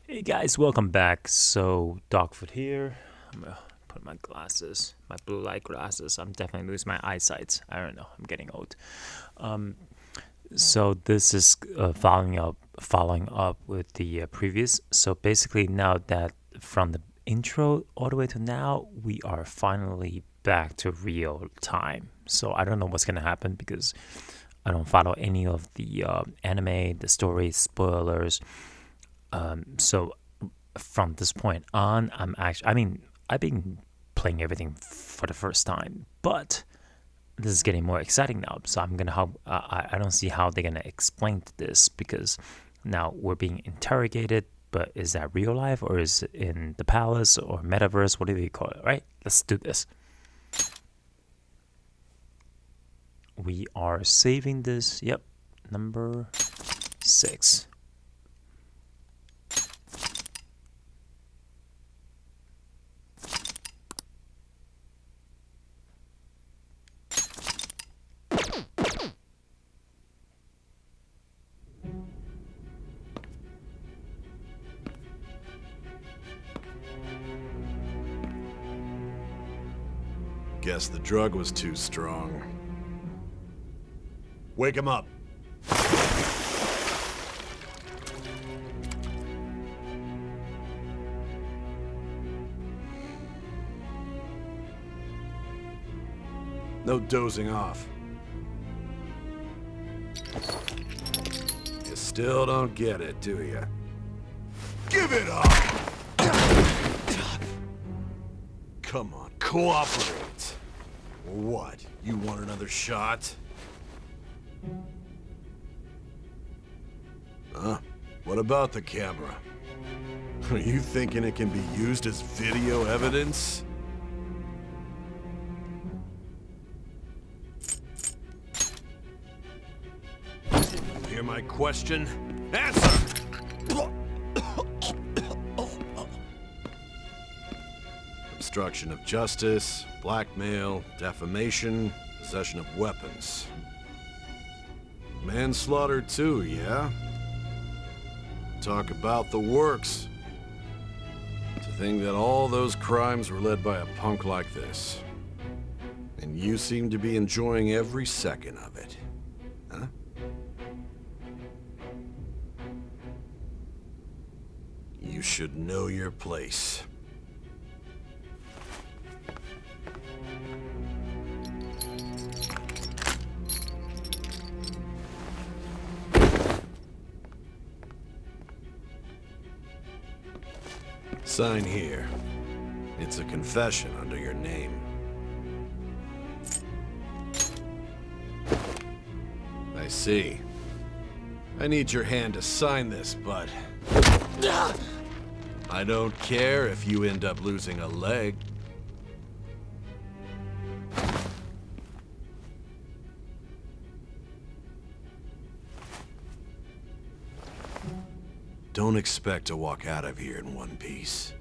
Hey guys, welcome back. So, Dogfoot here. I'm gonna put my glasses, my blue light glasses. I'm definitely losing my eyesight. I don't know. I'm getting old. Um, so this is following up with the previous. So basically, now that from the intro all the way to now, we are finally back to real time. So I don't know what's gonna happen because I don't follow any of the anime, the story spoilers. So from this point on, I've been playing everything for the first time, but this is getting more exciting now. So I'm gonna how I don't see how they're gonna explain this because now we're being interrogated. But is that real life or is it in the palace or metaverse? Whatever you call it, right? Let's do this. We are saving this. Yep, number 6. Guess the drug was too strong. Wake him up. No dozing off. You still don't get it, do you? Give it up! Come on, cooperate. What? You want another shot? Huh? What about the camera? Are you thinking it can be used as video evidence? You hear my question? Answer! Obstruction of justice, blackmail, defamation, possession of weapons. Manslaughter too, yeah? Talk about the works. To think that all those crimes were led by a punk like this. And you seem to be enjoying every second of it. Huh? You should know your place. Sign here. It's a confession under your name. I see. I need your hand to sign this, but I don't care if you end up losing a leg. Don't expect to walk out of here in one piece.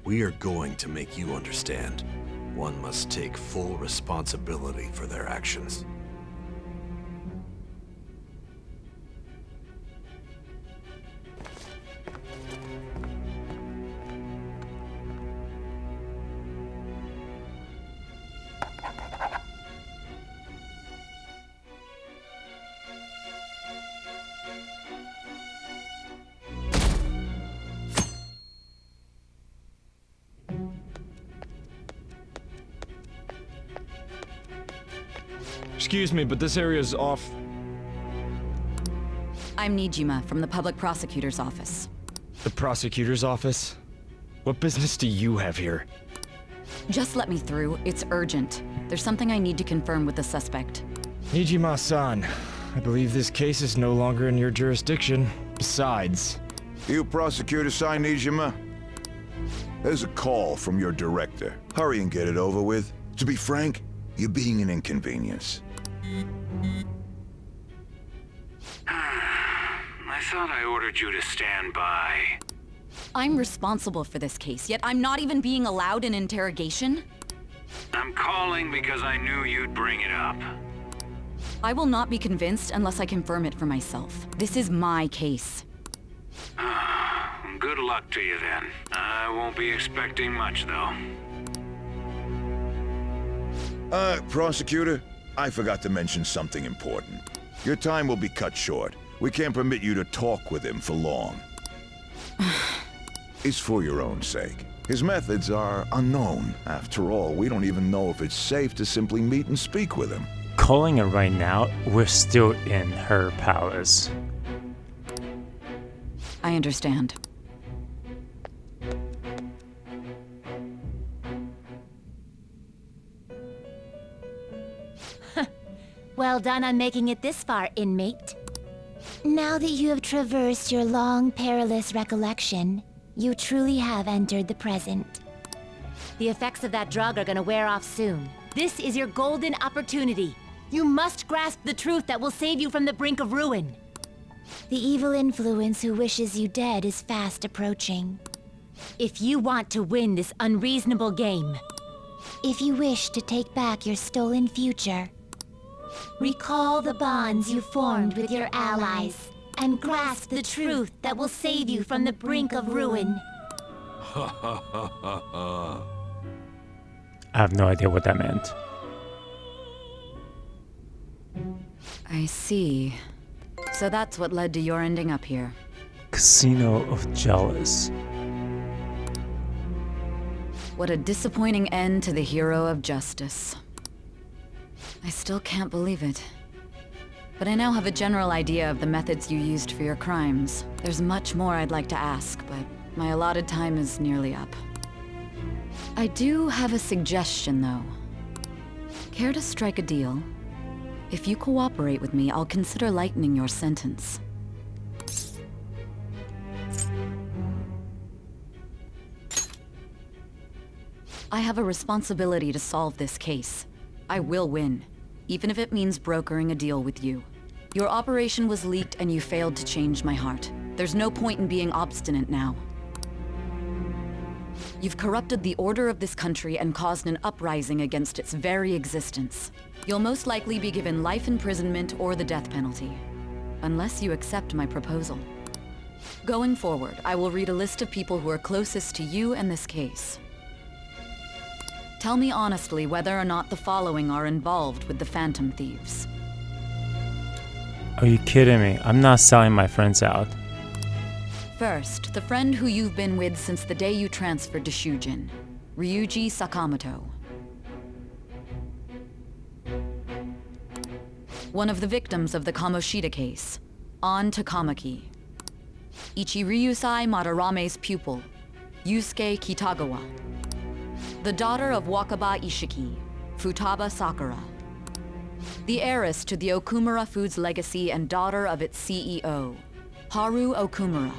We are going to make you understand. One must take full responsibility for their actions. Excuse me, but this area's off. I'm Nijima from the Public Prosecutor's Office. The prosecutor's office? What business do you have here? Just let me through. It's urgent. There's something I need to confirm with the suspect. Nijima-san, I believe this case is no longer in your jurisdiction. Besides... You prosecutor signed Nijima? There's a call from your director. Hurry and get it over with. To be frank, you're being an inconvenience. I thought I ordered you to stand by. I'm responsible for this case, yet I'm not even being allowed an interrogation? I'm calling because I knew you'd bring it up. I will not be convinced unless I confirm it for myself. This is my case. Good luck to you then. I won't be expecting much, though. Prosecutor, I forgot to mention something important. Your time will be cut short. We can't permit you to talk with him for long. It's for your own sake. His methods are unknown. After all, we don't even know if it's safe to simply meet and speak with him. Calling it right now, we're still in her palace. I understand. Well done on making it this far, inmate. Now that you have traversed your long, perilous recollection, you truly have entered the present. The effects of that drug are gonna wear off soon. This is your golden opportunity. You must grasp the truth that will save you from the brink of ruin. The evil influence who wishes you dead is fast approaching. If you want to win this unreasonable game, if you wish to take back your stolen future, recall the bonds you formed with your allies, and grasp the truth that will save you from the brink of ruin. I have no idea what that meant. I see. So that's what led to your ending up here. Casino of Jealous. What a disappointing end to the hero of justice. I still can't believe it. But I now have a general idea of the methods you used for your crimes. There's much more I'd like to ask, but my allotted time is nearly up. I do have a suggestion, though. Care to strike a deal? If you cooperate with me, I'll consider lightening your sentence. I have a responsibility to solve this case. I will win, even if it means brokering a deal with you. Your operation was leaked and you failed to change my heart. There's no point in being obstinate now. You've corrupted the order of this country and caused an uprising against its very existence. You'll most likely be given life imprisonment or the death penalty, unless you accept my proposal. Going forward, I will read a list of people who are closest to you and this case. Tell me honestly whether or not the following are involved with the Phantom Thieves. Are you kidding me? I'm not selling my friends out. First, the friend who you've been with since the day you transferred to Shujin, Ryuji Sakamoto. One of the victims of the Kamoshida case, An Takamaki. Ichiryusai Madarame's pupil, Yusuke Kitagawa. The daughter of Wakaba Ishiki, Futaba Sakura. The heiress to the Okumura Foods legacy and daughter of its CEO, Haru Okumura.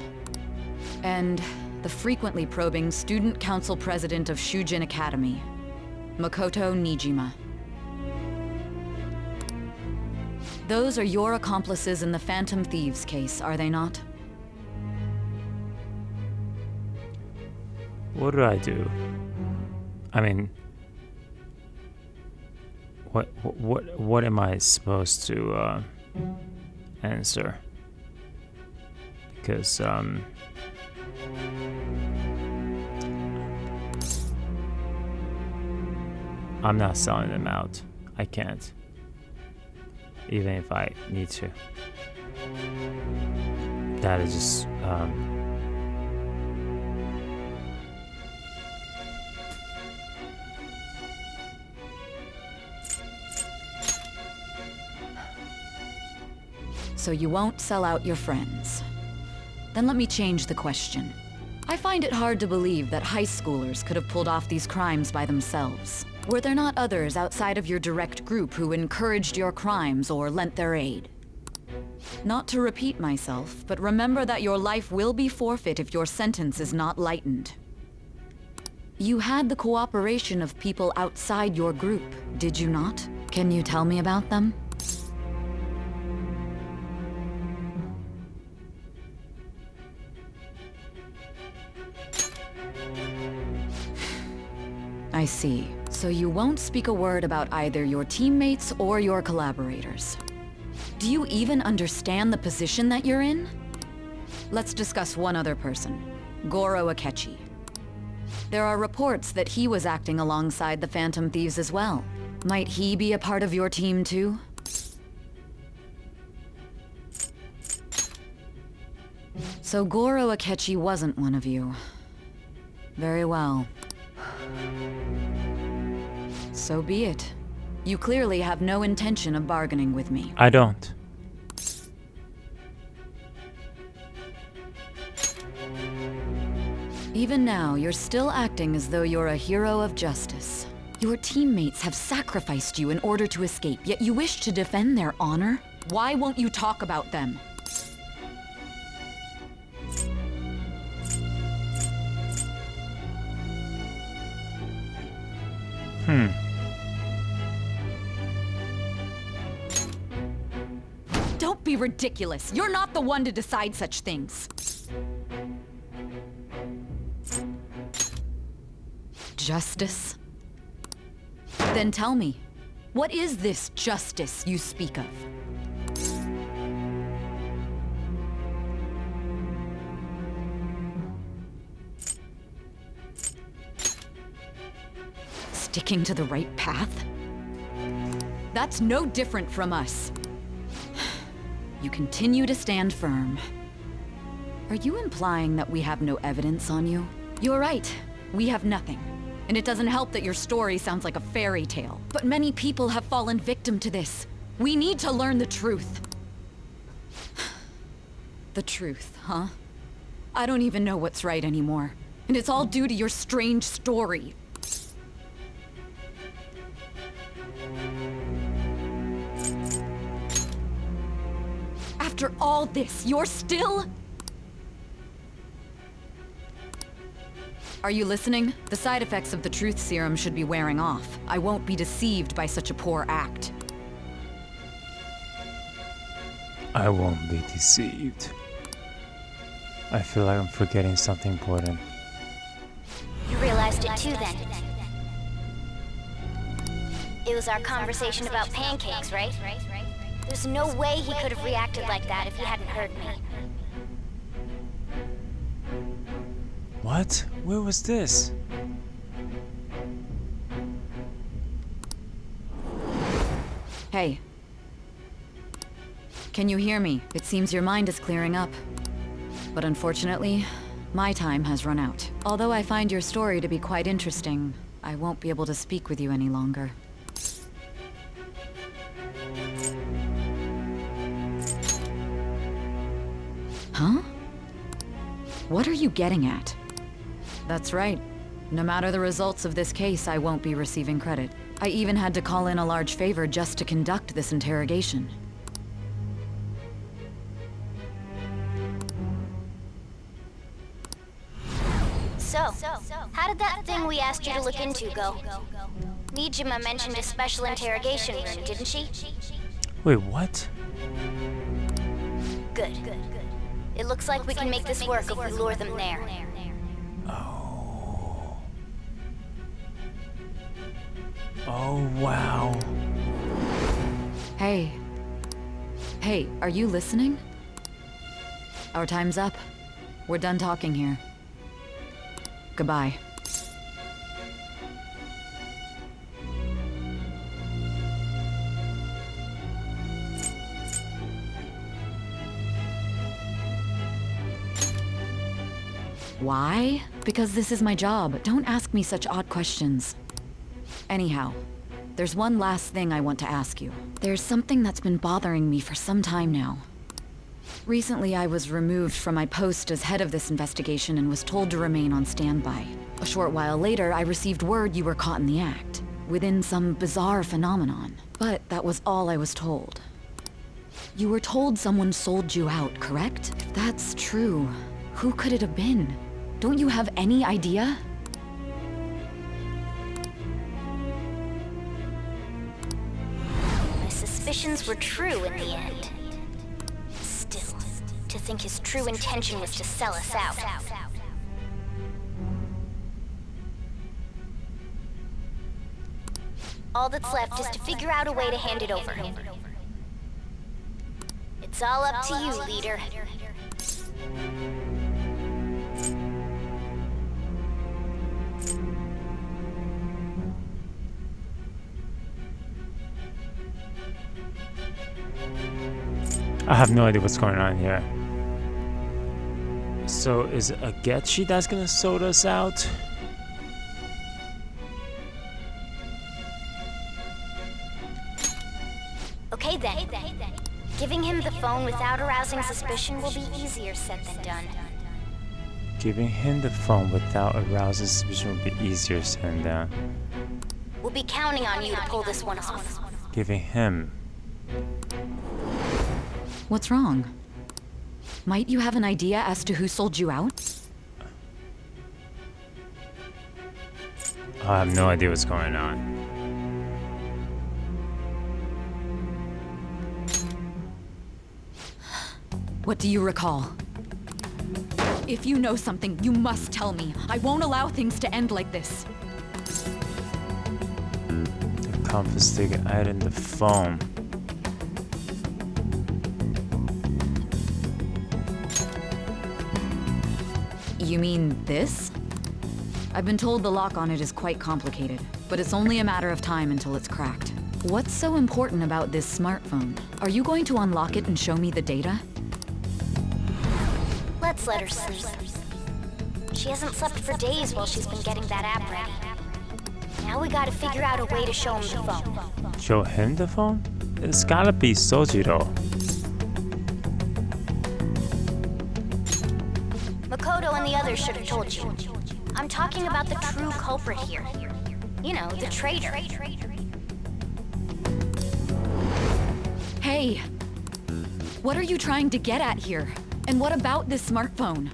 And the frequently probing student council president of Shujin Academy, Makoto Nijima. Those are your accomplices in the Phantom Thieves case, are they not? What do I do? I mean, what am I supposed to answer? Because I'm not selling them out. I can't. Even if I need to. That is just So you won't sell out your friends. Then let me change the question. I find it hard to believe that high schoolers could have pulled off these crimes by themselves. Were there not others outside of your direct group who encouraged your crimes or lent their aid? Not to repeat myself, but remember that your life will be forfeit if your sentence is not lightened. You had the cooperation of people outside your group, did you not? Can you tell me about them? I see. So you won't speak a word about either your teammates or your collaborators. Do you even understand the position that you're in? Let's discuss one other person. Goro Akechi. There are reports that he was acting alongside the Phantom Thieves as well. Might he be a part of your team too? So Goro Akechi wasn't one of you. Very well. So be it. You clearly have no intention of bargaining with me. I don't. Even now, you're still acting as though you're a hero of justice. Your teammates have sacrificed you in order to escape, yet you wish to defend their honor? Why won't you talk about them? Don't be ridiculous. You're not the one to decide such things. Justice? Then tell me, what is this justice you speak of? Sticking to the right path? That's no different from us. You continue to stand firm. Are you implying that we have no evidence on you? You're right. We have nothing. And it doesn't help that your story sounds like a fairy tale. But many people have fallen victim to this. We need to learn the truth. The truth, huh? I don't even know what's right anymore. And it's all due to your strange story. After all this, you're still... Are you listening? The side effects of the truth serum should be wearing off. I won't be deceived by such a poor act. I won't be deceived. I feel like I'm forgetting something important. You realized it too then. It was our conversation about pancakes, right? There's no way he could have reacted like that if he hadn't heard me. What? Where was this? Hey. Can you hear me? It seems your mind is clearing up. But unfortunately, my time has run out. Although I find your story to be quite interesting, I won't be able to speak with you any longer. Huh? What are you getting at? That's right. No matter the results of this case, I won't be receiving credit. I even had to call in a large favor just to conduct this interrogation. So, how did that thing we asked you to look into go? Nijima mentioned a special interrogation room, didn't she? Wait, what? Good. It looks like we can make this work if we lure them there. Oh, wow. Hey. Hey, are you listening? Our time's up. We're done talking here. Goodbye. Why? Because this is my job. Don't ask me such odd questions. Anyhow, there's one last thing I want to ask you. There's something that's been bothering me for some time now. Recently, I was removed from my post as head of this investigation and was told to remain on standby. A short while later, I received word you were caught in the act, within some bizarre phenomenon. But that was all I was told. You were told someone sold you out, correct? If that's true, who could it have been? Don't you have any idea? My suspicions were true in the end. Still, to think his true intention was to sell us out. All that's left is to figure out a way to hand it over. It's all up to you, leader. I have no idea what's going on here. So is it Agechi that's gonna sort us out? Okay then. Giving him the phone without arousing suspicion will be easier said than done. Giving him the phone without arousing suspicion would be easier said than done. We'll be counting on you to pull this one off. Giving him. What's wrong? Might you have an idea as to who sold you out? I have no idea what's going on. What do you recall? If you know something, you must tell me. I won't allow things to end like this. The confiscated item, the phone. You mean this? I've been told the lock on it is quite complicated, but it's only a matter of time until it's cracked. What's so important about this smartphone? Are you going to unlock it and show me the data? Let's let her sleep. She hasn't slept for days while she's been getting that app ready. Now we gotta figure out a way to show him the phone. Show him the phone? It's gotta be Sojiro. Makoto and the others should have told you. I'm talking about the true culprit here. You know, the traitor. Hey! What are you trying to get at here? And what about this smartphone?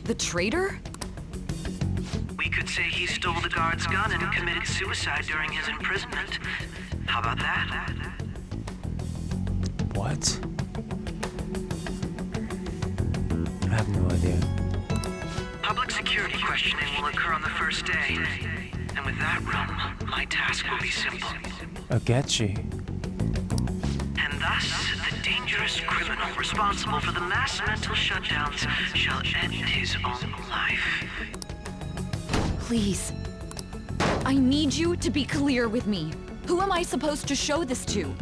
The traitor? We could say he stole the guard's gun and committed suicide during his imprisonment. How about that? What? I have no idea. Public security questioning will occur on the first day. And with that room, my task will be simple. Agechi. And thus, the dangerous criminal responsible for the mass mental shutdowns shall end his own life. Please. I need you to be clear with me. Who am I supposed to show this to?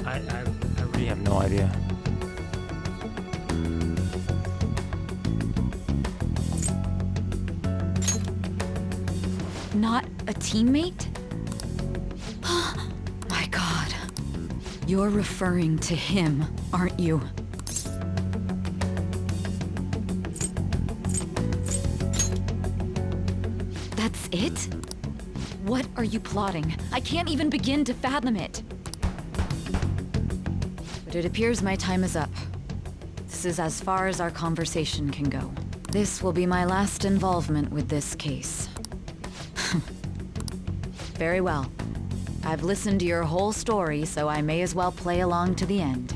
I really have no idea. Not a teammate? My God. You're referring to him, aren't you? That's it? What are you plotting? I can't even begin to fathom it. But it appears my time is up. This is as far as our conversation can go. This will be my last involvement with this case. Very well. I've listened to your whole story, so I may as well play along to the end.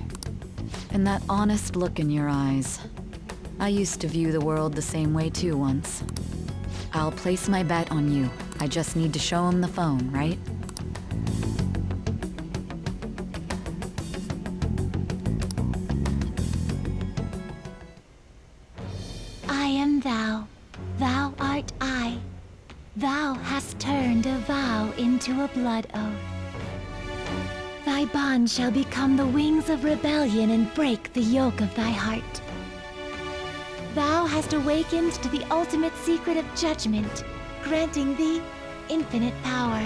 And that honest look in your eyes. I used to view the world the same way too once. I'll place my bet on you. I just need to show him the phone, right? I am thou. Thou art I. Thou hast turned a vow into a blood oath. Thy bond shall become the wings of rebellion and break the yoke of thy heart. Thou hast awakened to the ultimate secret of judgment, granting thee infinite power.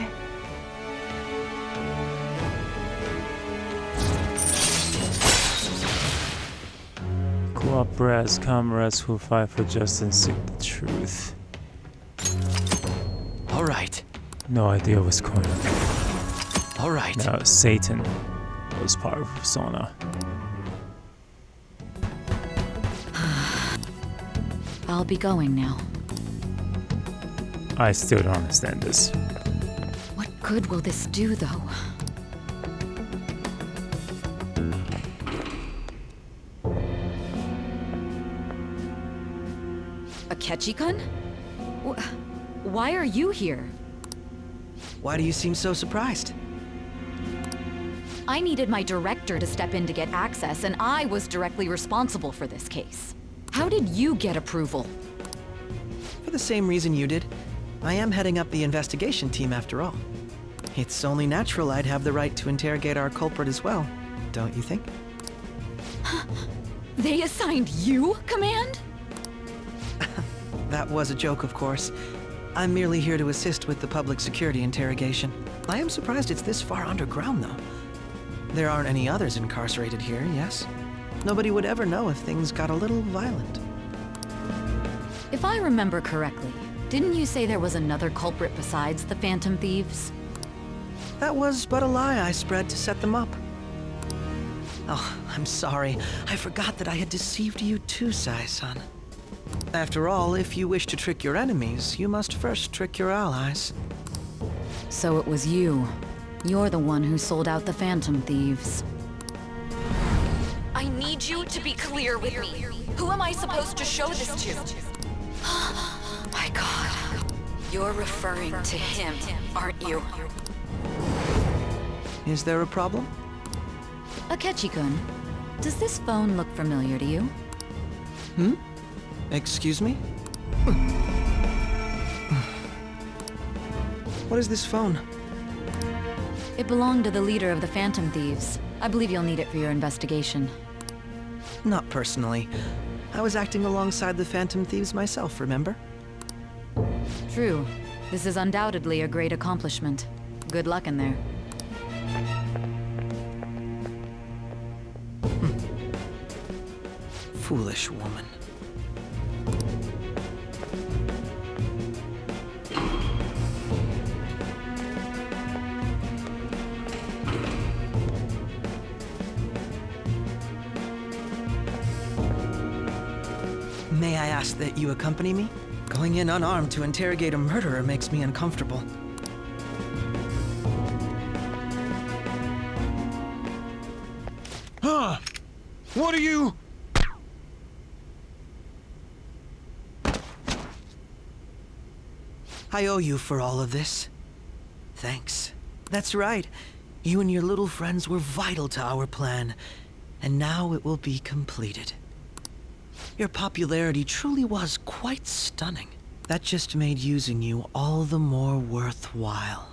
Cooperate as comrades who fight for justice and seek the truth. All right. No idea what's going on. All right. No, Satan was part of Persona. I'll be going now. I still don't understand this. What good will this do, though? Akechi-kun? Why are you here? Why do you seem so surprised? I needed my director to step in to get access, and I was directly responsible for this case. How did you get approval? For the same reason you did. I am heading up the investigation team after all. It's only natural I'd have the right to interrogate our culprit as well, don't you think? They assigned you command? That was a joke, of course. I'm merely here to assist with the public security interrogation. I am surprised it's this far underground, though. There aren't any others incarcerated here, yes? Nobody would ever know if things got a little violent. If I remember correctly, didn't you say there was another culprit besides the Phantom Thieves? That was but a lie I spread to set them up. Oh, I'm sorry. I forgot that I had deceived you too, Sai-san. After all, if you wish to trick your enemies, you must first trick your allies. So it was you. You're the one who sold out the Phantom Thieves. I need you to be clear with me. Who am I supposed to show this to? My God. You're referring to him, aren't you? Is there a problem? Akechi-kun, does this phone look familiar to you? Hmm? Excuse me? What is this phone? It belonged to the leader of the Phantom Thieves. I believe you'll need it for your investigation. Not personally. I was acting alongside the Phantom Thieves myself, remember? True. This is undoubtedly a great accomplishment. Good luck in there. Foolish woman. May I ask that you accompany me? Going in unarmed to interrogate a murderer makes me uncomfortable. Huh? What are you... I owe you for all of this. Thanks. That's right. You and your little friends were vital to our plan, and now it will be completed. Your popularity truly was quite stunning. That just made using you all the more worthwhile.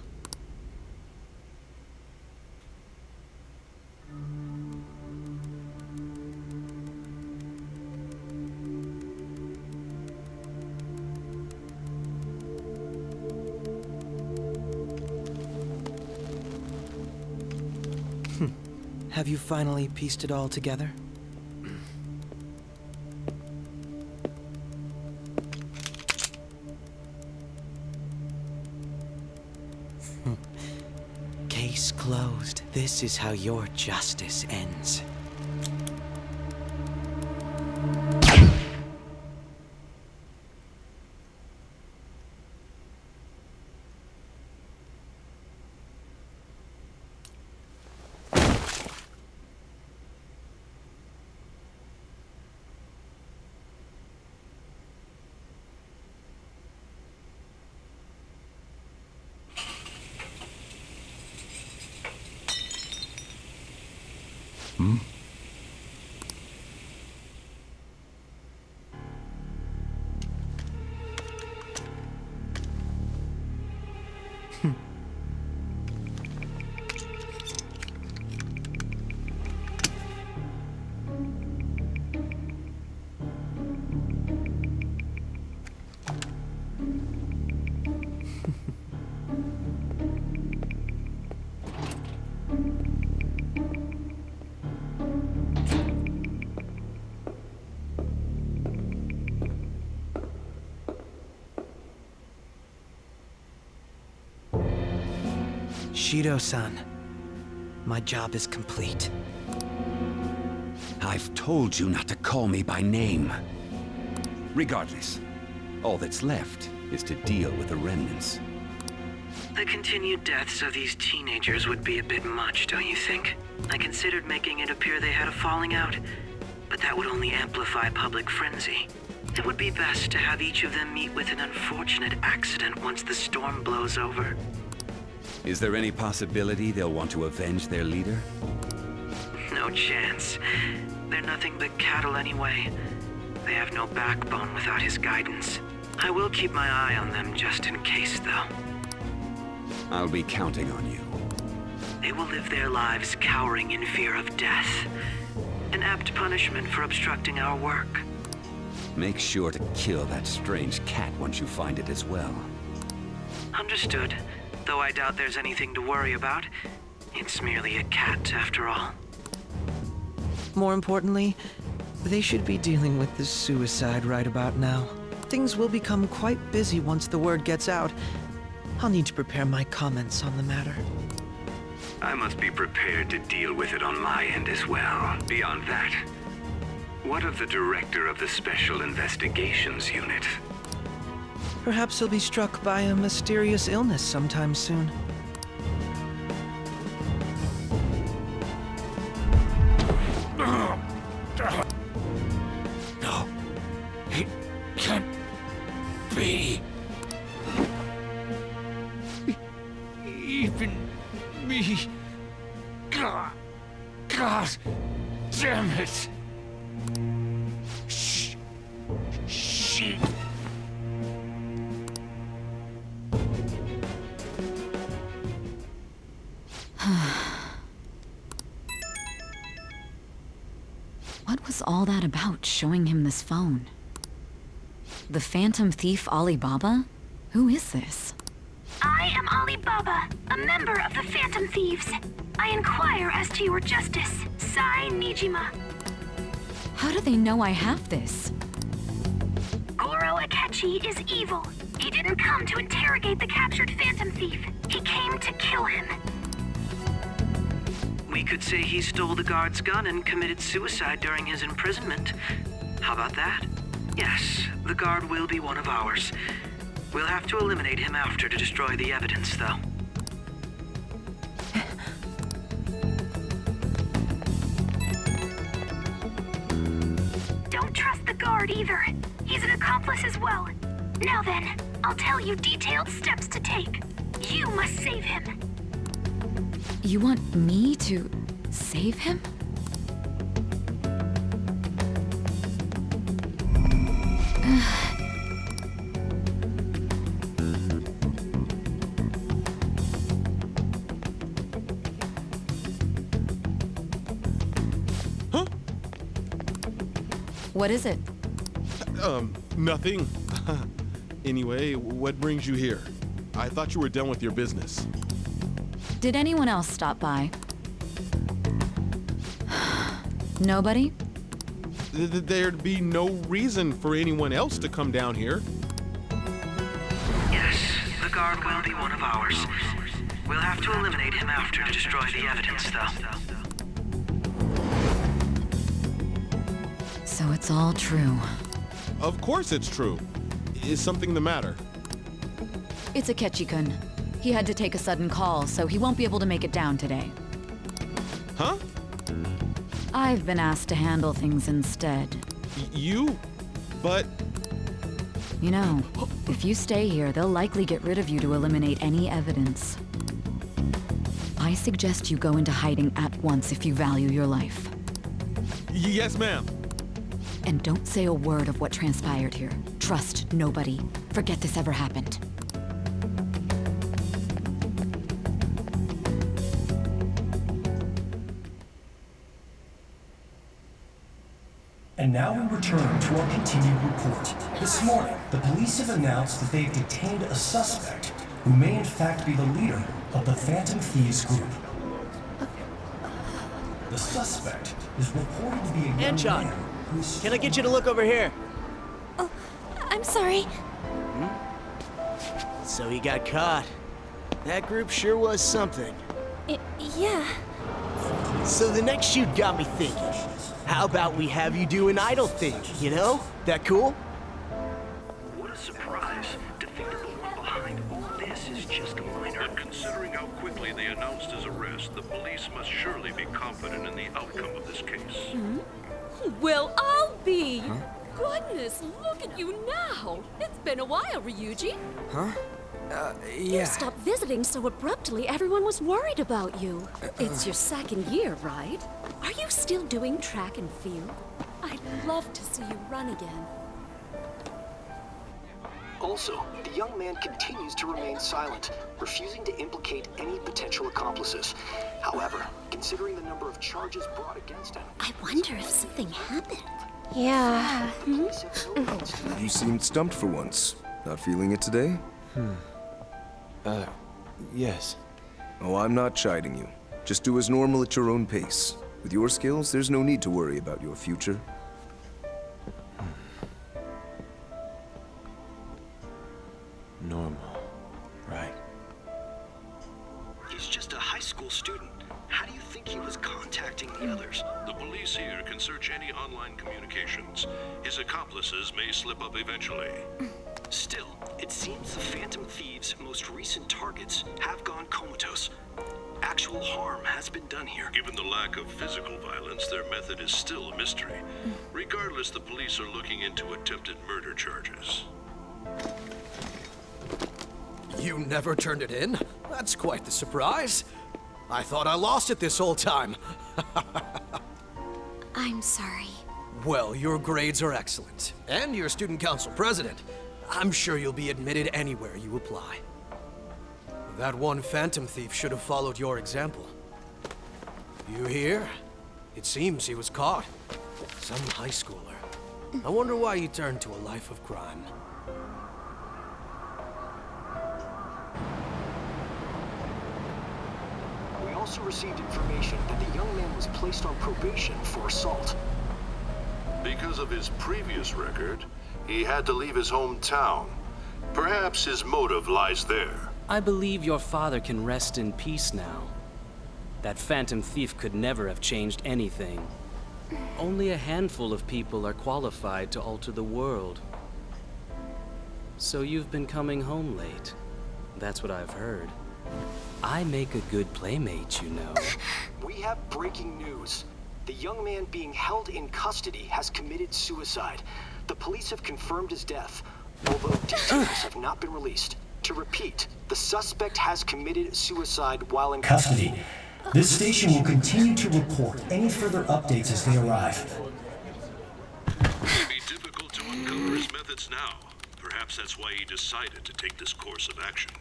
Have you finally pieced it all together? Case closed. This is how your justice ends. Shido-san, my job is complete. I've told you not to call me by name. Regardless, all that's left is to deal with the remnants. The continued deaths of these teenagers would be a bit much, don't you think? I considered making it appear they had a falling out, but that would only amplify public frenzy. It would be best to have each of them meet with an unfortunate accident once the storm blows over. Is there any possibility they'll want to avenge their leader? No chance. They're nothing but cattle anyway. They have no backbone without his guidance. I will keep my eye on them just in case, though. I'll be counting on you. They will live their lives cowering in fear of death. An apt punishment for obstructing our work. Make sure to kill that strange cat once you find it as well. Understood. Though I doubt there's anything to worry about. It's merely a cat, after all. More importantly, they should be dealing with this suicide right about now. Things will become quite busy once the word gets out. I'll need to prepare my comments on the matter. I must be prepared to deal with it on my end as well. Beyond that, what of the director of the Special Investigations Unit? Perhaps he'll be struck by a mysterious illness sometime soon. No, it can't be. Even me. God damn it. She. What was all that about, showing him this phone? The Phantom Thief Alibaba? Who is this? I am Alibaba, a member of the Phantom Thieves. I inquire as to your justice, Sai Nijima. How do they know I have this? Goro Akechi is evil. He didn't come to interrogate the captured Phantom Thief. He came to kill him. We could say he stole the guard's gun and committed suicide during his imprisonment. How about that? Yes, the guard will be one of ours. We'll have to eliminate him after to destroy the evidence, though. Don't trust the guard either. He's an accomplice as well. Now then, I'll tell you detailed steps to take. You must save him. You want me to save him? Huh? What is it? Nothing. Anyway, what brings you here? I thought you were done with your business. Did anyone else stop by? Nobody? There'd be no reason for anyone else to come down here. Yes, the guard will be one of ours. We'll have to eliminate him after to destroy the evidence, though. So it's all true. Of course it's true. Is something the matter? It's Akechi-kun. He had to take a sudden call, so he won't be able to make it down today. Huh? I've been asked to handle things instead. You? But... You know, if you stay here, they'll likely get rid of you to eliminate any evidence. I suggest you go into hiding at once if you value your life. Yes, ma'am. And don't say a word of what transpired here. Trust nobody. Forget this ever happened. And now we return to our continued report. This morning, the police have announced that they've detained a suspect who may in fact be the leader of the Phantom Thieves group. The suspect is reported to be a young Anchon, man who's... can I get you to look over here? Oh, I'm sorry. So he got caught. That group sure was something. Yeah. So the next shoot got me thinking. How about we have you do an idol thing, you know? That cool? What a surprise. To think that the one behind all this is just a minor. But considering how quickly they announced his arrest, the police must surely be confident in the outcome of this case. Well, I'll be. Goodness, look at you now. It's been a while, Ryuji. Huh? You stopped visiting so abruptly, everyone was worried about you. It's your second year, right? Are you still doing track and field? I'd love to see you run again. Also, the young man continues to remain silent, refusing to implicate any potential accomplices. However, considering the number of charges brought against him... I wonder if something happened. Yeah. You seemed stumped for once. Not feeling it today? Yes. Oh, I'm not chiding you. Just do as normal at your own pace. With your skills, there's no need to worry about your future. Normal. Right. He's just a high school student. How do you think he was contacting the others? The police here can search any online communications. His accomplices may slip up eventually. Still, it seems the Phantom Thieves' most recent targets have gone comatose. Actual harm has been done here. Given the lack of physical violence, their method is still a mystery. Regardless, the police are looking into attempted murder charges. You never turned it in? That's quite the surprise. I thought I lost it this whole time. I'm sorry. Well, your grades are excellent. And you're student council president. I'm sure you'll be admitted anywhere you apply. That one Phantom Thief should have followed your example. You hear? It seems he was caught. Some high schooler. I wonder why he turned to a life of crime. We also received information that the young man was placed on probation for assault. Because of his previous record, he had to leave his hometown. Perhaps his motive lies there. I believe your father can rest in peace now. That Phantom Thief could never have changed anything. Only a handful of people are qualified to alter the world. So you've been coming home late. That's what I've heard. I make a good playmate, you know. We have breaking news. The young man being held in custody has committed suicide. The police have confirmed his death, although details have not been released. To repeat, the suspect has committed suicide while in Custody. This station will continue to report any further updates as they arrive. It may be difficult to uncover his methods now. Perhaps that's why he decided to take this course of action.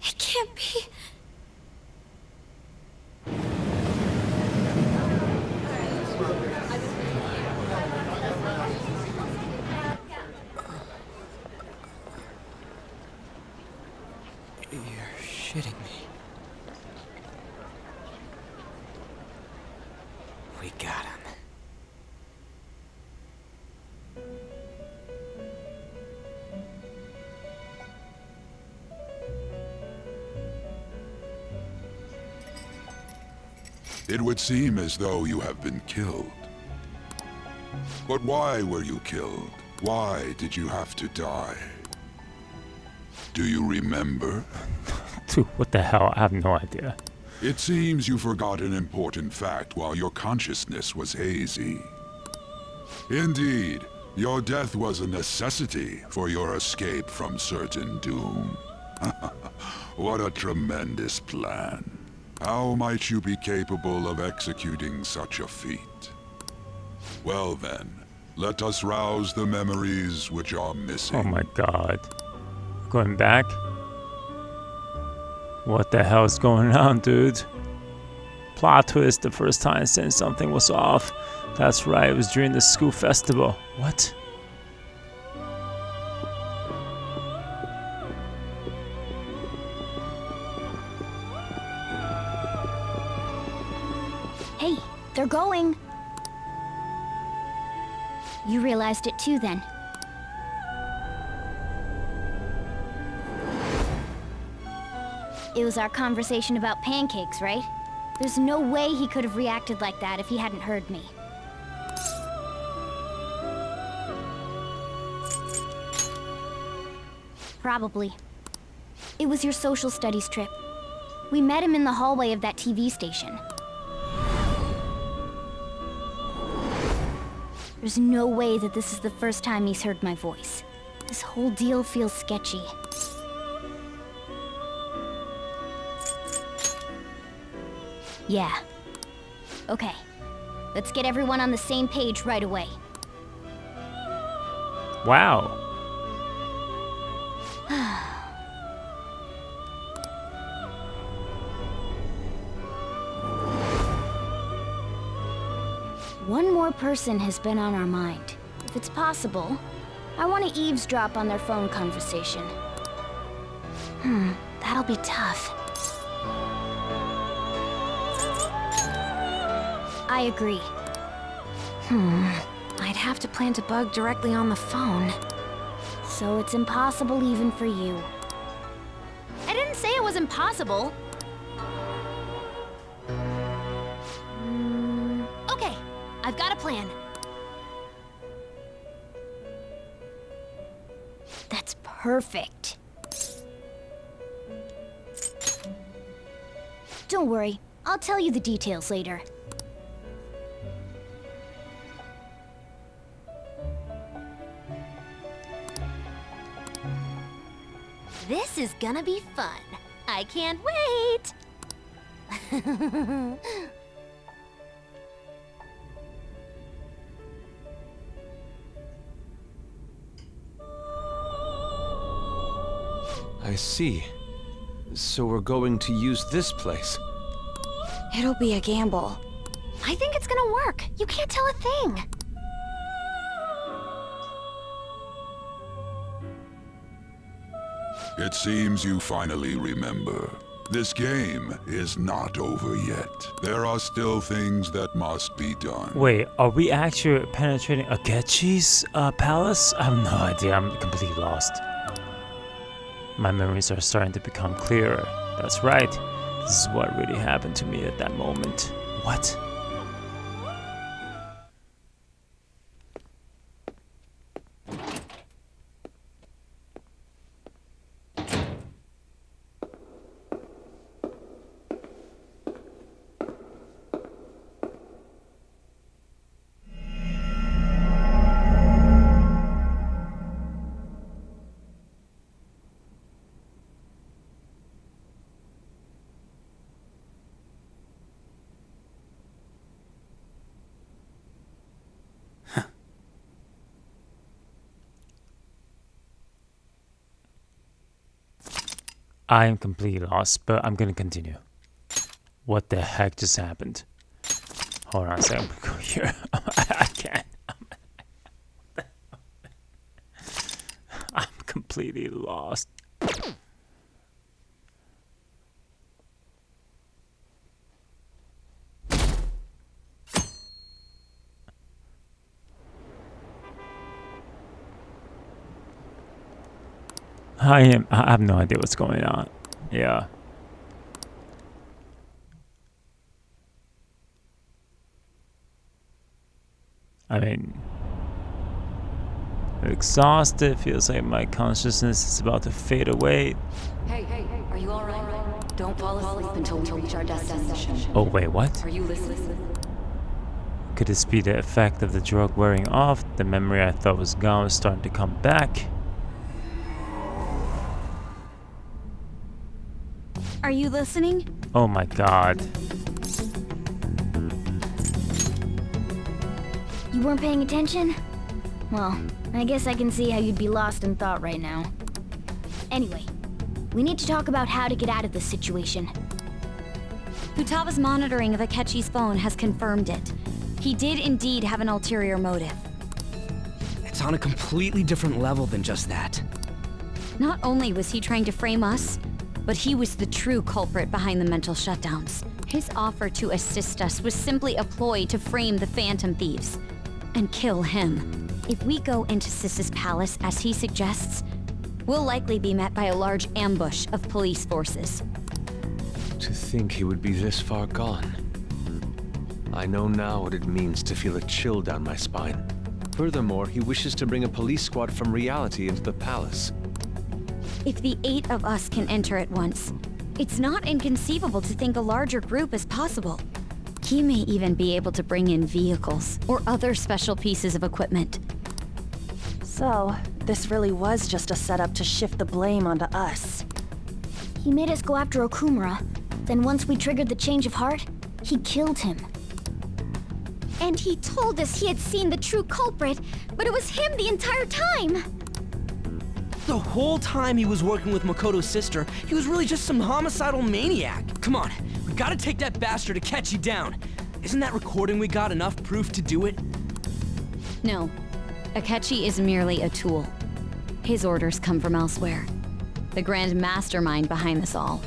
It can't be. You're shitting me. We got him. It would seem as though you have been killed. But why were you killed? Why did you have to die? Do you remember? Dude, what the hell? I have no idea. It seems you forgot an important fact while your consciousness was hazy. Indeed, your death was a necessity for your escape from certain doom. What a tremendous plan. How might you be capable of executing such a feat? Well then, let us rouse the memories which are missing. Oh my god. Going back? What the hell's going on, dude? Plot twist, the first time since something was off. That's right, it was during the school festival. What? Hey, they're going. You realized it too, then. It was our conversation about pancakes, right? There's no way he could have reacted like that if he hadn't heard me. Probably. It was your social studies trip. We met him in the hallway of that TV station. There's no way that this is the first time he's heard my voice. This whole deal feels sketchy. Yeah. Okay. Let's get everyone on the same page right away. Wow. One more person has been on our mind. If it's possible, I want to eavesdrop on their phone conversation. That'll be tough. I agree. I'd have to plant a bug directly on the phone. So it's impossible even for you. I didn't say it was impossible. Okay, I've got a plan. That's perfect. Don't worry, I'll tell you the details later. This is gonna be fun. I can't wait! I see. So we're going to use this place. It'll be a gamble. I think it's gonna work. You can't tell a thing. It seems you finally remember. This game is not over yet. There are still things that must be done. Wait, are we actually penetrating Akechi's palace? I have no idea. I'm completely lost. My memories are starting to become clearer. That's right. This is what really happened to me at that moment. What? I am completely lost, but I'm gonna continue. What the heck just happened? Hold on a second, I'm gonna go here. I can't. I'm completely lost. I have no idea what's going on. Yeah. I mean, exhausted, feels like my consciousness is about to fade away. Hey, are you alright? Don't fall asleep until we reach our destination. Oh wait, what? Are you listening? Could this be the effect of the drug wearing off? The memory I thought was gone was starting to come back. Are you listening? Oh my god. You weren't paying attention? Well, I guess I can see how you'd be lost in thought right now. Anyway, we need to talk about how to get out of this situation. Futaba's monitoring of Akechi's phone has confirmed it. He did indeed have an ulterior motive. It's on a completely different level than just that. Not only was he trying to frame us, but he was the true culprit behind the mental shutdowns. His offer to assist us was simply a ploy to frame the Phantom Thieves and kill him. If we go into Sis's palace as he suggests, we'll likely be met by a large ambush of police forces. To think he would be this far gone. I know now what it means to feel a chill down my spine. Furthermore, he wishes to bring a police squad from reality into the palace. If the 8 of us can enter at once, it's not inconceivable to think a larger group is possible. He may even be able to bring in vehicles or other special pieces of equipment. So, this really was just a setup to shift the blame onto us. He made us go after Okumura. Then once we triggered the change of heart, he killed him. And he told us he had seen the true culprit, but it was him the entire time! The whole time he was working with Makoto's sister, he was really just some homicidal maniac. Come on, we gotta take that bastard Akechi down. Isn't that recording we got enough proof to do it? No. Akechi is merely a tool. His orders come from elsewhere. The grand mastermind behind this all.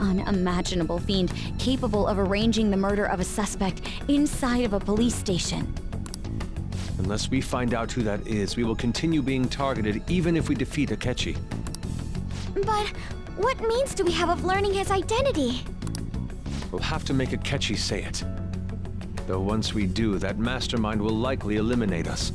An unimaginable fiend capable of arranging the murder of a suspect inside of a police station. Unless we find out who that is, we will continue being targeted even if we defeat Akechi. But what means do we have of learning his identity? We'll have to make Akechi say it. Though once we do, that mastermind will likely eliminate us.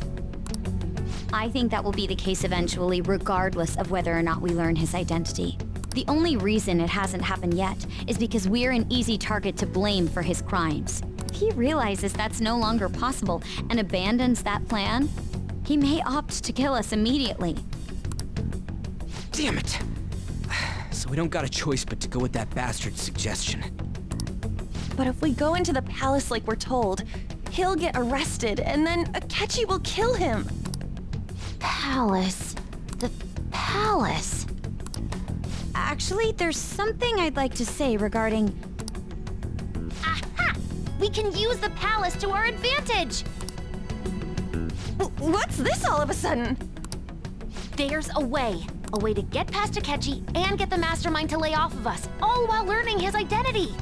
I think that will be the case eventually, regardless of whether or not we learn his identity. The only reason it hasn't happened yet is because we're an easy target to blame for his crimes. If he realizes that's no longer possible and abandons that plan, he may opt to kill us immediately. Damn it! So we don't got a choice but to go with that bastard's suggestion. But if we go into the palace like we're told, he'll get arrested and then Akechi will kill him. Palace. The palace. Actually, there's something I'd like to say regarding... Aha! We can use the palace to our advantage! What's this all of a sudden? There's a way. A way to get past Akechi and get the mastermind to lay off of us, all while learning his identity.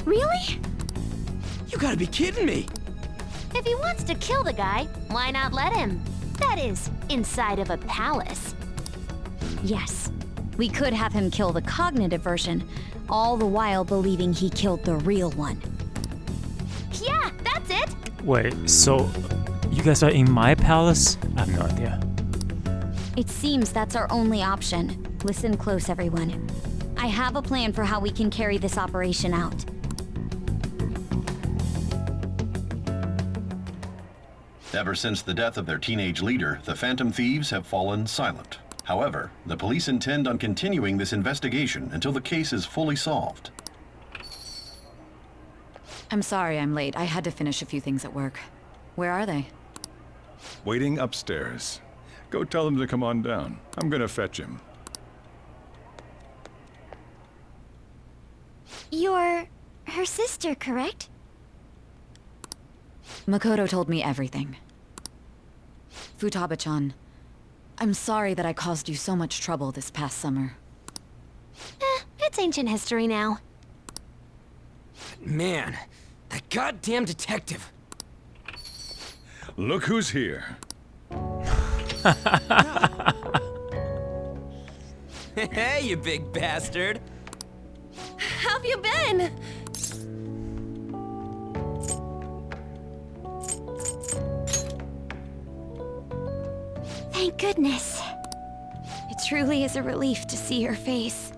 Really? You gotta be kidding me! If he wants to kill the guy, why not let him? That is, inside of a palace. Yes. We could have him kill the cognitive version, all the while believing he killed the real one. Yeah, that's it! Wait, so you guys are in my palace? I have no idea. It seems that's our only option. Listen close, everyone. I have a plan for how we can carry this operation out. Ever since the death of their teenage leader, the Phantom Thieves have fallen silent. However, the police intend on continuing this investigation until the case is fully solved. I'm sorry I'm late. I had to finish a few things at work. Where are they? Waiting upstairs. Go tell them to come on down. I'm gonna fetch him. You're her sister, correct? Makoto told me everything. Futaba-chan, I'm sorry that I caused you so much trouble this past summer. It's ancient history now. Man, that goddamn detective. Look who's here. Hey, you big bastard. How've you been? Thank goodness. It truly is a relief to see your face.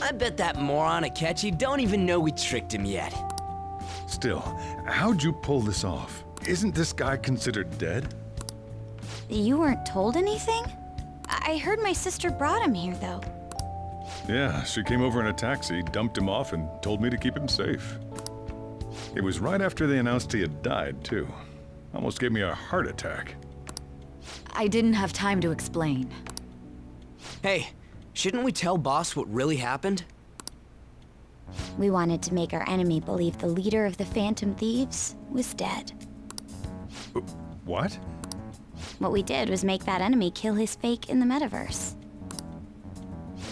I bet that moron Akechi don't even know we tricked him yet. Still, how'd you pull this off? Isn't this guy considered dead? You weren't told anything? I heard my sister brought him here, though. Yeah, she came over in a taxi, dumped him off, and told me to keep him safe. It was right after they announced he had died, too. Almost gave me a heart attack. I didn't have time to explain. Hey, shouldn't we tell Boss what really happened? We wanted to make our enemy believe the leader of the Phantom Thieves was dead. What? What we did was make that enemy kill his fake in the metaverse.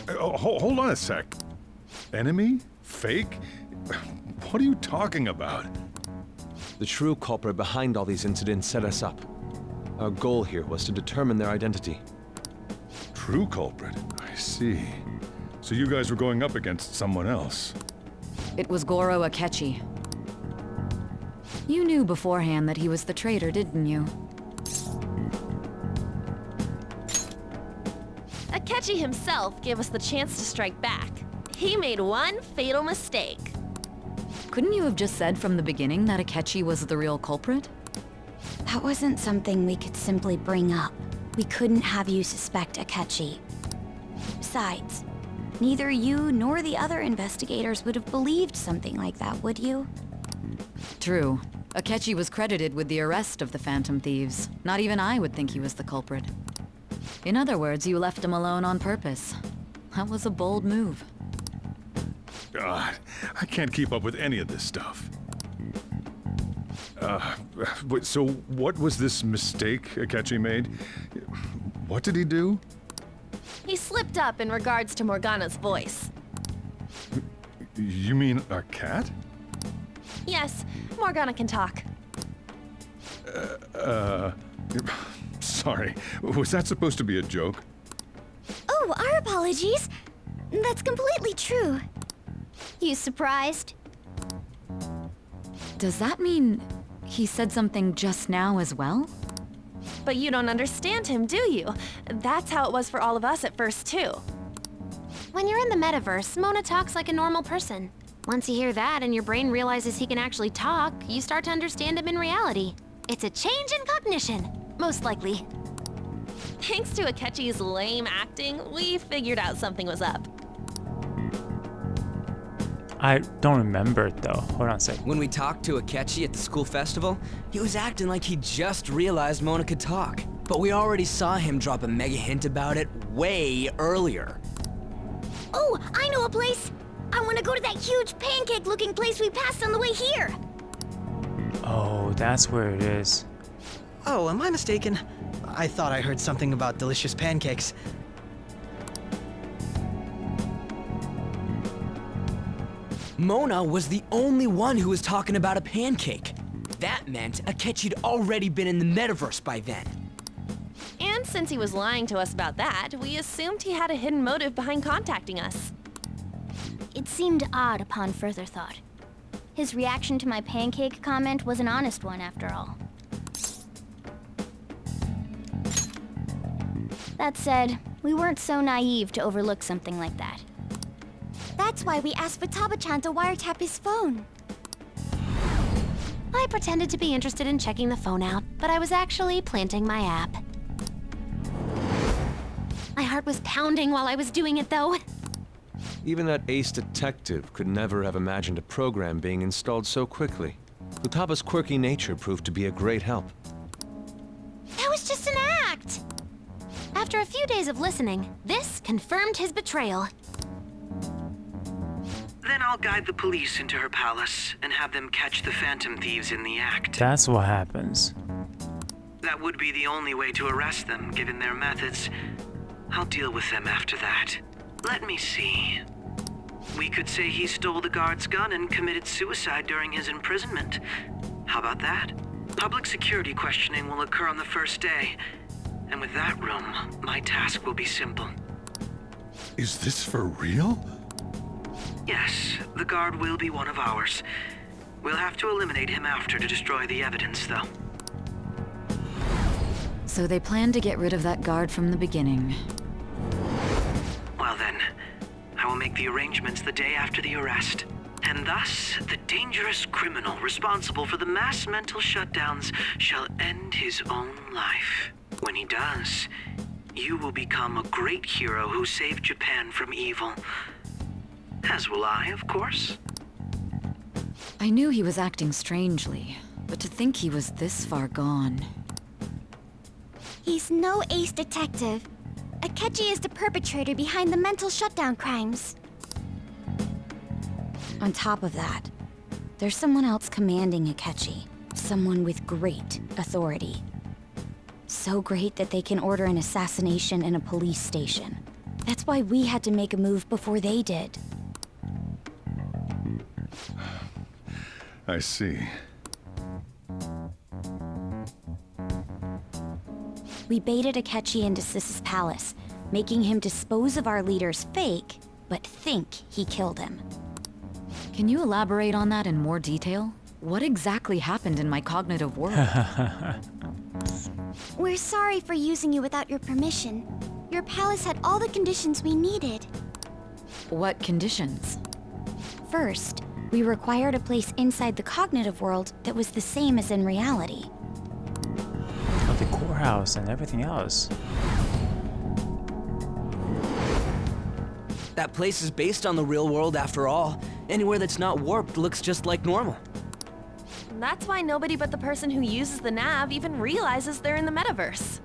Hold on a sec. Enemy? Fake? What are you talking about? The true culprit behind all these incidents set us up. Our goal here was to determine their identity. True culprit? I see. So you guys were going up against someone else. It was Goro Akechi. You knew beforehand that he was the traitor, didn't you? Akechi himself gave us the chance to strike back. He made one fatal mistake. Couldn't you have just said from the beginning that Akechi was the real culprit? That wasn't something we could simply bring up. We couldn't have you suspect Akechi. Besides, neither you nor the other investigators would have believed something like that, would you? True. Akechi was credited with the arrest of the Phantom Thieves. Not even I would think he was the culprit. In other words, you left him alone on purpose. That was a bold move. God, I can't keep up with any of this stuff. So what was this mistake Akechi made? What did he do? He slipped up in regards to Morgana's voice. You mean a cat? Yes, Morgana can talk. Sorry. Was that supposed to be a joke? Oh, our apologies. That's completely true. You surprised? Does that mean he said something just now as well? But you don't understand him, do you? That's how it was for all of us at first, too. When you're in the metaverse, Mona talks like a normal person. Once you hear that and your brain realizes he can actually talk, you start to understand him in reality. It's a change in cognition, most likely. Thanks to Akechi's lame acting, we figured out something was up. I don't remember it though. Hold on a sec. When we talked to Akechi at the school festival, he was acting like he just realized Mona could talk. But we already saw him drop a mega hint about it way earlier. Oh, I know a place! I want to go to that huge pancake-looking place we passed on the way here! Oh, that's where it is. Oh, am I mistaken? I thought I heard something about delicious pancakes. Mona was the only one who was talking about a pancake. That meant Akechi'd already been in the metaverse by then. And since he was lying to us about that, we assumed he had a hidden motive behind contacting us. It seemed odd upon further thought. His reaction to my pancake comment was an honest one, after all. That said, we weren't so naive to overlook something like that. That's why we asked Futaba-chan to wiretap his phone. I pretended to be interested in checking the phone out, but I was actually planting my app. My heart was pounding while I was doing it, though. Even that ace detective could never have imagined a program being installed so quickly. Futaba's quirky nature proved to be a great help. That was just an act! After a few days of listening, this confirmed his betrayal. Then I'll guide the police into her palace and have them catch the Phantom Thieves in the act. That's what happens. That would be the only way to arrest them, given their methods. I'll deal with them after that. Let me see. We could say he stole the guard's gun and committed suicide during his imprisonment. How about that? Public security questioning will occur on the first day. And with that room, my task will be simple. Is this for real? Yes, the guard will be one of ours. We'll have to eliminate him after to destroy the evidence, though. So they planned to get rid of that guard from the beginning. Well then, I will make the arrangements the day after the arrest. And thus, the dangerous criminal responsible for the mass mental shutdowns shall end his own life. When he does, you will become a great hero who saved Japan from evil. As will I, of course. I knew he was acting strangely, but to think he was this far gone. He's no ace detective. Akechi is the perpetrator behind the mental shutdown crimes. On top of that, there's someone else commanding Akechi. Someone with great authority. So great that they can order an assassination in a police station. That's why we had to make a move before they did. I see. We baited Akechi into Sis's palace, making him dispose of our leader's fake, but think he killed him. Can you elaborate on that in more detail? What exactly happened in my cognitive world? We're sorry for using you without your permission. Your palace had all the conditions we needed. What conditions? First, we required a place inside the cognitive world that was the same as in reality. Oh, the core warehouse and everything else. That place is based on the real world after all. Anywhere that's not warped looks just like normal. That's why nobody but the person who uses the nav even realizes they're in the metaverse.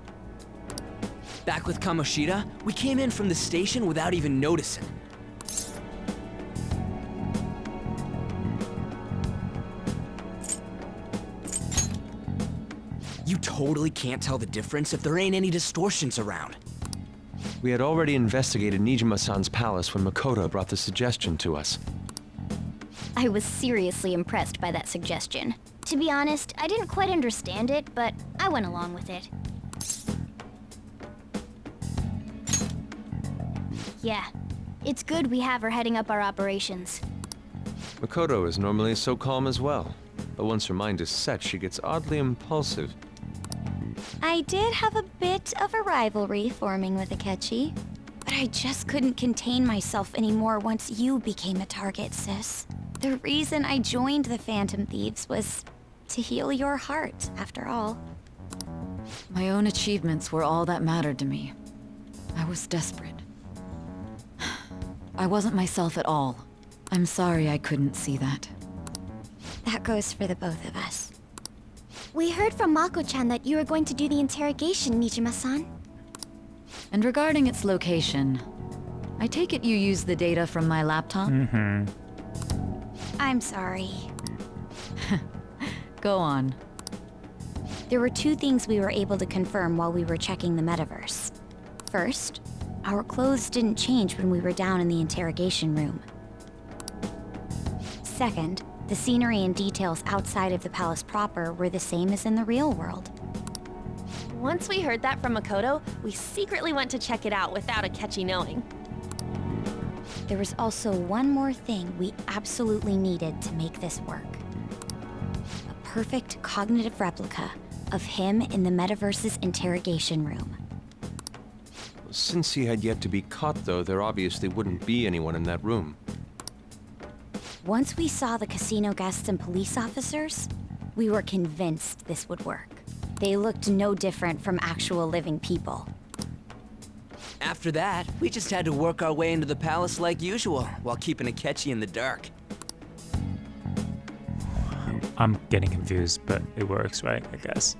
Back with Kamoshida, we came in from the station without even noticing. You totally can't tell the difference if there ain't any distortions around. We had already investigated Nijima-san's palace when Makoto brought the suggestion to us. I was seriously impressed by that suggestion. To be honest, I didn't quite understand it, but I went along with it. Yeah, it's good we have her heading up our operations. Makoto is normally so calm as well, but once her mind is set, she gets oddly impulsive. I did have a bit of a rivalry forming with Akechi, but I just couldn't contain myself anymore once you became a target, sis. The reason I joined the Phantom Thieves was to heal your heart, after all. My own achievements were all that mattered to me. I was desperate. I wasn't myself at all. I'm sorry I couldn't see that. That goes for the both of us. We heard from Mako-chan that you were going to do the interrogation, Nijima-san. And regarding its location, I take it you used the data from my laptop? Mm-hmm. I'm sorry. Go on. There were two things we were able to confirm while we were checking the metaverse. First, our clothes didn't change when we were down in the interrogation room. Second, the scenery and details outside of the palace proper were the same as in the real world. Once we heard that from Makoto, we secretly went to check it out without Akechi knowing. There was also one more thing we absolutely needed to make this work. A perfect cognitive replica of him in the metaverse's interrogation room. Since he had yet to be caught, though, there obviously wouldn't be anyone in that room. Once we saw the casino guests and police officers, we were convinced this would work. They looked no different from actual living people. After that, we just had to work our way into the palace like usual, while keeping Akechi in the dark. I'm getting confused, but it works, right? I guess.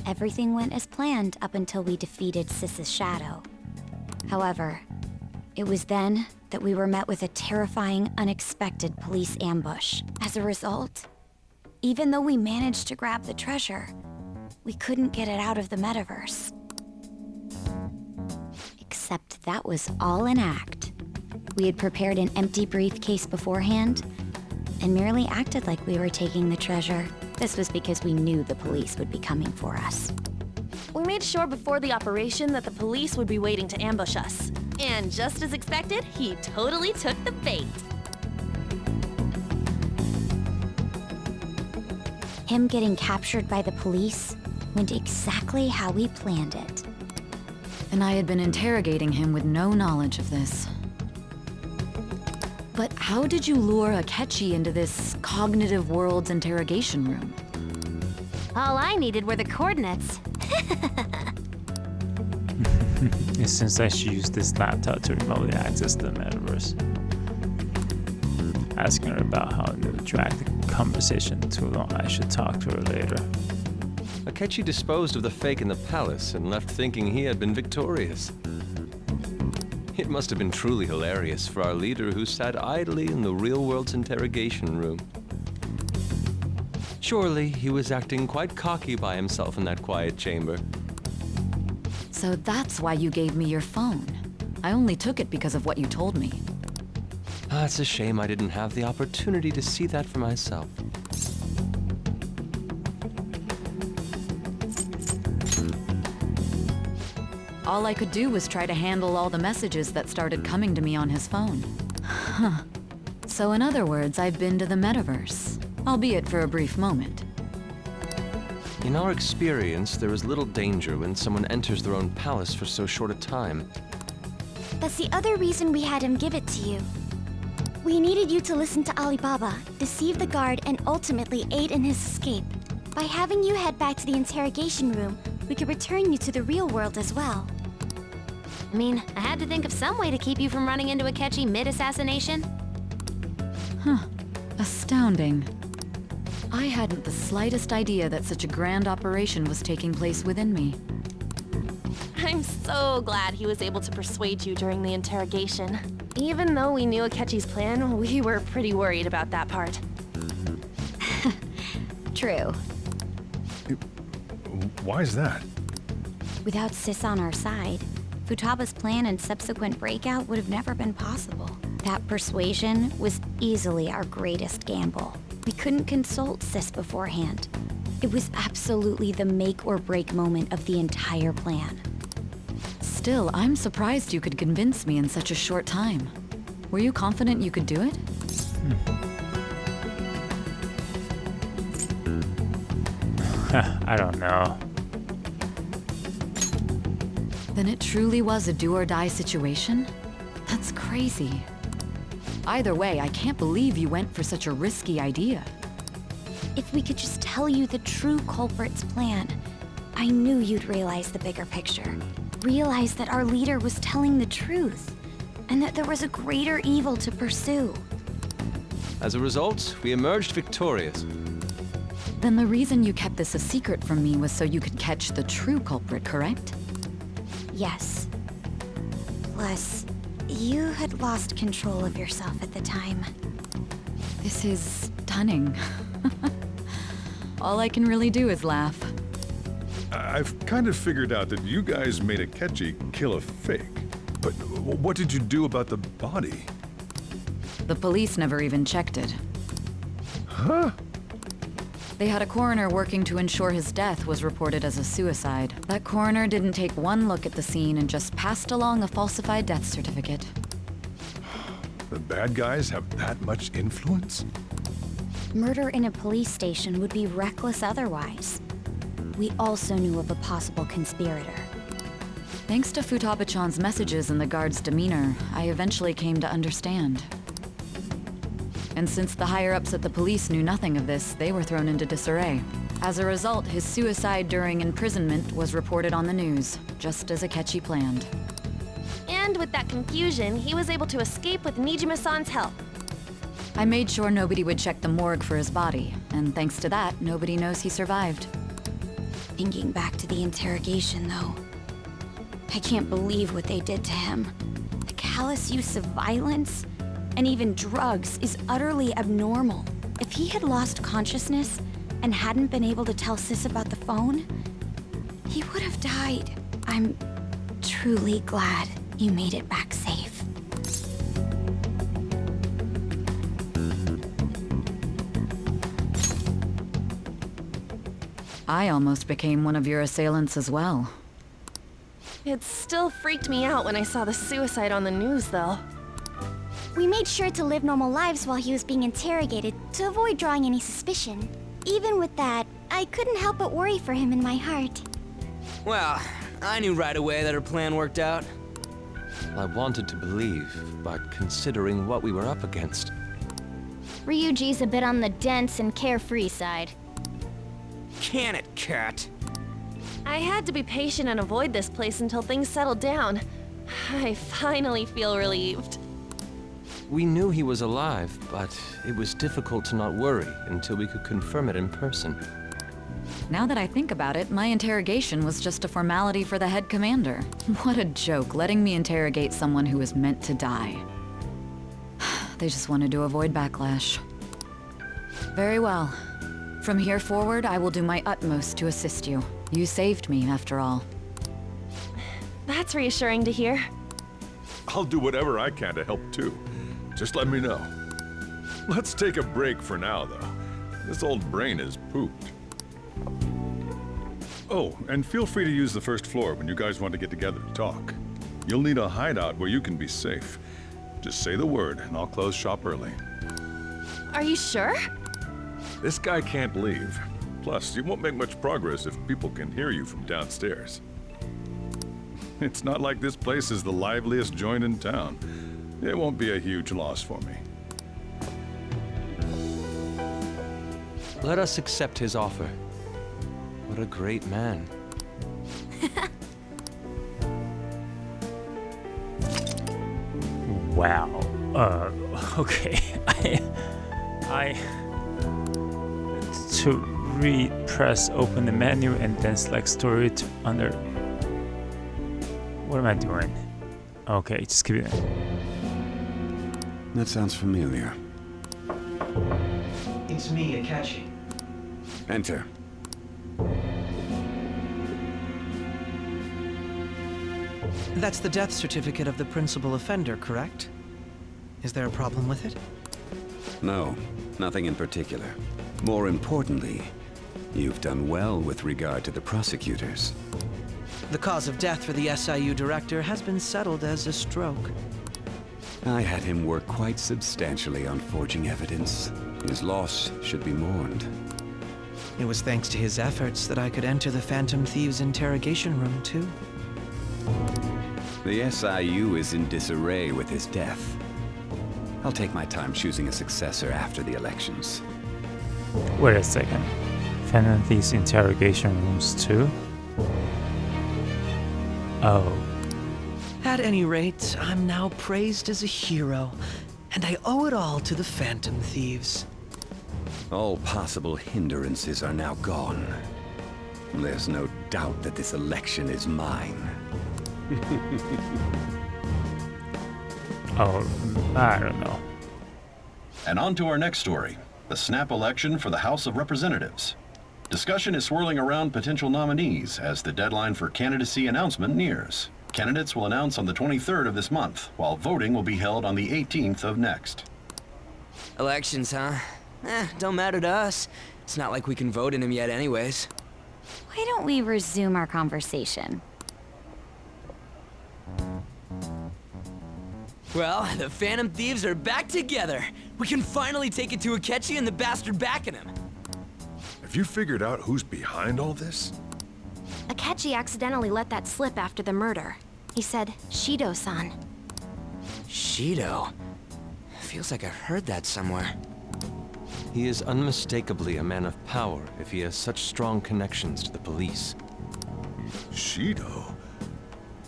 Everything went as planned up until we defeated Sis's shadow. However, it was then that we were met with a terrifying, unexpected police ambush. As a result, even though we managed to grab the treasure, we couldn't get it out of the metaverse. Except that was all an act. We had prepared an empty briefcase beforehand and merely acted like we were taking the treasure. This was because we knew the police would be coming for us. We made sure before the operation that the police would be waiting to ambush us. And just as expected, he totally took the bait. Him getting captured by the police went exactly how we planned it. And I had been interrogating him with no knowledge of this. But how did you lure Akechi into this cognitive world's interrogation room? All I needed were the coordinates. Since I should use this laptop to remotely access the metaverse. Asking her about how to drag the conversation too long, I should talk to her later. Akechi disposed of the fake in the palace and left thinking he had been victorious. It must have been truly hilarious for our leader who sat idly in the real world's interrogation room. Surely he was acting quite cocky by himself in that quiet chamber. So that's why you gave me your phone. I only took it because of what you told me. It's a shame I didn't have the opportunity to see that for myself. All I could do was try to handle all the messages that started coming to me on his phone. Huh. So in other words, I've been to the metaverse, albeit for a brief moment. In our experience, there is little danger when someone enters their own palace for so short a time. That's the other reason we had him give it to you. We needed you to listen to Alibaba, deceive the guard, and ultimately aid in his escape. By having you head back to the interrogation room, we could return you to the real world as well. I mean, I had to think of some way to keep you from running into Akechi mid-assassination. Huh. Astounding. I hadn't the slightest idea that such a grand operation was taking place within me. I'm so glad he was able to persuade you during the interrogation. Even though we knew Akechi's plan, we were pretty worried about that part. True. Why is that? Without Sis on our side, Futaba's plan and subsequent breakout would have never been possible. That persuasion was easily our greatest gamble. We couldn't consult Sis beforehand. It was absolutely the make or break moment of the entire plan. Still, I'm surprised you could convince me in such a short time. Were you confident you could do it? I don't know. Then it truly was a do-or-die situation? That's crazy. Either way, I can't believe you went for such a risky idea. If we could just tell you the true culprit's plan, I knew you'd realize the bigger picture. Realize that our leader was telling the truth, and that there was a greater evil to pursue. As a result, we emerged victorious. Then the reason you kept this a secret from me was so you could catch the true culprit, correct? Yes. Plus, you had lost control of yourself at the time. This is stunning. All I can really do is laugh. I've kind of figured out that you guys made Akechi kill a fake. But what did you do about the body? The police never even checked it. Huh? They had a coroner working to ensure his death was reported as a suicide. That coroner didn't take one look at the scene and just passed along a falsified death certificate. The bad guys have that much influence? Murder in a police station would be reckless otherwise. We also knew of a possible conspirator. Thanks to Futaba-chan's messages and the guard's demeanor, I eventually came to understand. And since the higher-ups at the police knew nothing of this, they were thrown into disarray. As a result, his suicide during imprisonment was reported on the news, just as Akechi planned. And with that confusion, he was able to escape with Nijima-san's help. I made sure nobody would check the morgue for his body, and thanks to that, nobody knows he survived. Thinking back to the interrogation, though, I can't believe what they did to him. The callous use of violence, and even drugs, is utterly abnormal. If he had lost consciousness and hadn't been able to tell Sis about the phone, he would have died. I'm truly glad you made it back safe. I almost became one of your assailants as well. It still freaked me out when I saw the suicide on the news, though. We made sure to live normal lives while he was being interrogated to avoid drawing any suspicion. Even with that, I couldn't help but worry for him in my heart. Well, I knew right away that her plan worked out. I wanted to believe, but considering what we were up against... Ryuji's a bit on the dense and carefree side. Can it, Cat? I had to be patient and avoid this place until things settled down. I finally feel relieved. We knew he was alive, but it was difficult to not worry until we could confirm it in person. Now that I think about it, my interrogation was just a formality for the head commander. What a joke, letting me interrogate someone who was meant to die. They just wanted to avoid backlash. Very well. From here forward, I will do my utmost to assist you. You saved me, after all. That's reassuring to hear. I'll do whatever I can to help too. Just let me know. Let's take a break for now, though. This old brain is pooped. Oh, and feel free to use the first floor when you guys want to get together to talk. You'll need a hideout where you can be safe. Just say the word, and I'll close shop early. Are you sure? This guy can't leave. Plus, you won't make much progress if people can hear you from downstairs. It's not like this place is the liveliest joint in town. It won't be a huge loss for me. Let us accept his offer. a great man. Wow. Okay. I to read, press open the menu and then select storage under. What am I doing? Okay, just keep it. That sounds familiar. It's me, Akechi. Enter. That's the death certificate of the principal offender, correct? Is there a problem with it? No, nothing in particular. More importantly, you've done well with regard to the prosecutors. The cause of death for the SIU director has been settled as a stroke. I had him work quite substantially on forging evidence. His loss should be mourned. It was thanks to his efforts that I could enter the Phantom Thieves' interrogation room, too. The SIU is in disarray with his death. I'll take my time choosing a successor after the elections. Wait a second. Phantom Thieves interrogation rooms too? Oh. At any rate, I'm now praised as a hero, and I owe it all to the Phantom Thieves. All possible hindrances are now gone. There's no doubt that this election is mine. Oh, I don't know. And on to our next story, the snap election for the House of Representatives. Discussion is swirling around potential nominees as the deadline for candidacy announcement nears. Candidates will announce on the 23rd of this month, while voting will be held on the 18th of next. Elections, huh? Don't matter to us. It's not like we can vote in them yet anyways. Why don't we resume our conversation? Well, the Phantom Thieves are back together. We can finally take it to Akechi and the bastard backing him. Have you figured out who's behind all this? Akechi accidentally let that slip after the murder. He said, Shido-san. Shido? Feels like I've heard that somewhere. He is unmistakably a man of power if he has such strong connections to the police. Shido?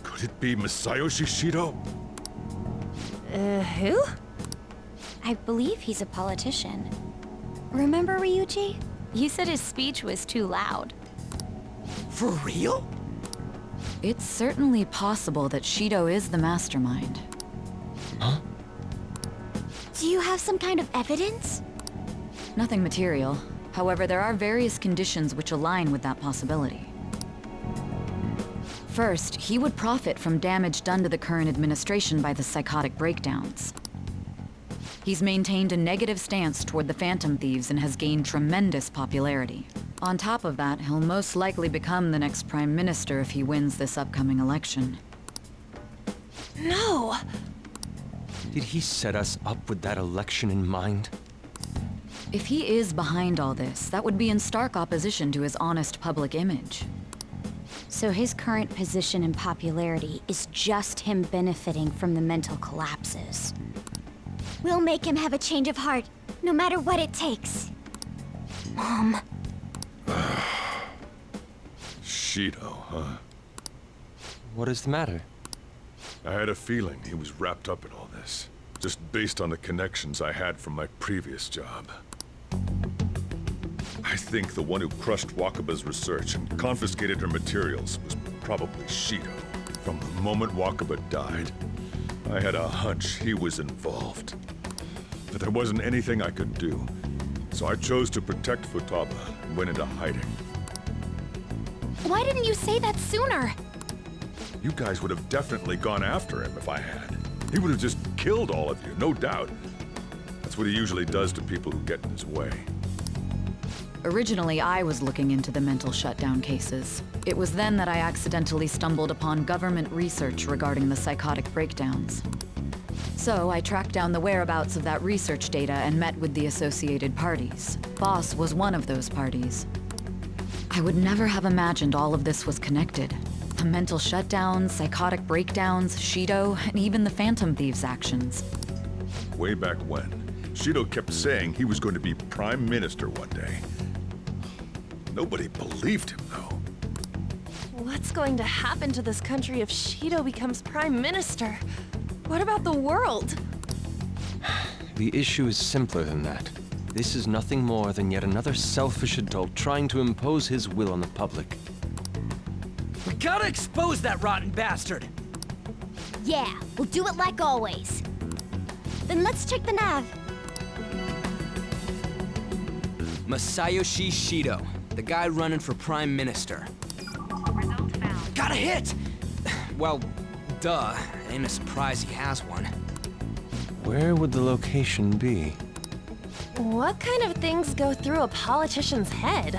Could it be Masayoshi Shido? Who? I believe he's a politician. Remember Ryuji? You said his speech was too loud. For real? It's certainly possible that Shido is the mastermind. Huh? Do you have some kind of evidence? Nothing material. However, there are various conditions which align with that possibility. First, he would profit from damage done to the current administration by the psychotic breakdowns. He's maintained a negative stance toward the Phantom Thieves and has gained tremendous popularity. On top of that, he'll most likely become the next Prime Minister if he wins this upcoming election. No! Did he set us up with that election in mind? If he is behind all this, that would be in stark opposition to his honest public image. So his current position and popularity is just him benefiting from the mental collapses. We'll make him have a change of heart, no matter what it takes. Mom. Shido, huh? What is the matter? I had a feeling he was wrapped up in all this, just based on the connections I had from my previous job. I think the one who crushed Wakaba's research and confiscated her materials was probably Shido. From the moment Wakaba died, I had a hunch he was involved. But there wasn't anything I could do, so I chose to protect Futaba and went into hiding. Why didn't you say that sooner? You guys would have definitely gone after him if I had. He would have just killed all of you, no doubt. That's what he usually does to people who get in his way. Originally, I was looking into the mental shutdown cases. It was then that I accidentally stumbled upon government research regarding the psychotic breakdowns. So I tracked down the whereabouts of that research data and met with the associated parties. Boss was one of those parties. I would never have imagined all of this was connected. The mental shutdowns, psychotic breakdowns, Shido, and even the Phantom Thieves' actions. Way back when, Shido kept saying he was going to be Prime Minister one day. Nobody believed him, though. What's going to happen to this country if Shido becomes Prime Minister? What about the world? The issue is simpler than that. This is nothing more than yet another selfish adult trying to impose his will on the public. We gotta expose that rotten bastard! Yeah, we'll do it like always. Then let's check the nav. Masayoshi Shido, the guy running for Prime Minister. Results found. Got a hit! Well, duh. Ain't a surprise he has one. Where would the location be? What kind of things go through a politician's head?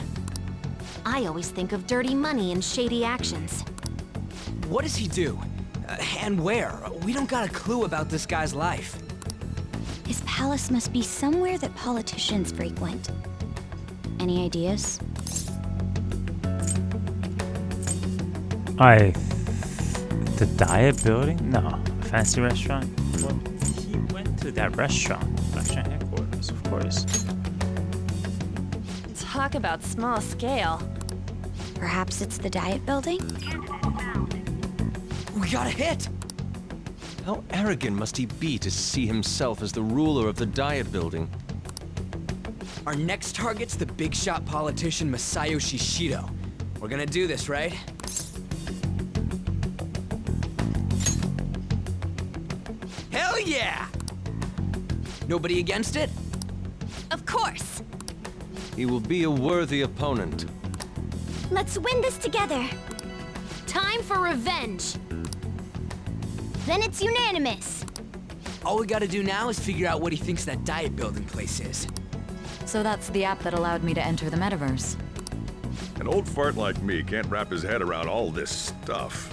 I always think of dirty money and shady actions. What does he do? And where? We don't got a clue about this guy's life. His palace must be somewhere that politicians frequent. Any ideas? The Diet Building? No. Fancy restaurant? Well, he went to that restaurant headquarters, of course. Talk about small scale. Perhaps it's the Diet Building? We got a hit! How arrogant must he be to see himself as the ruler of the Diet Building? Our next target's the big shot politician Masayoshi Shido. We're gonna do this, right? Hell yeah! Nobody against it? Of course! He will be a worthy opponent. Let's win this together. Time for revenge! Then it's unanimous. All we gotta do now is figure out what he thinks that Diet Building place is. So that's the app that allowed me to enter the metaverse. An old fart like me can't wrap his head around all this stuff.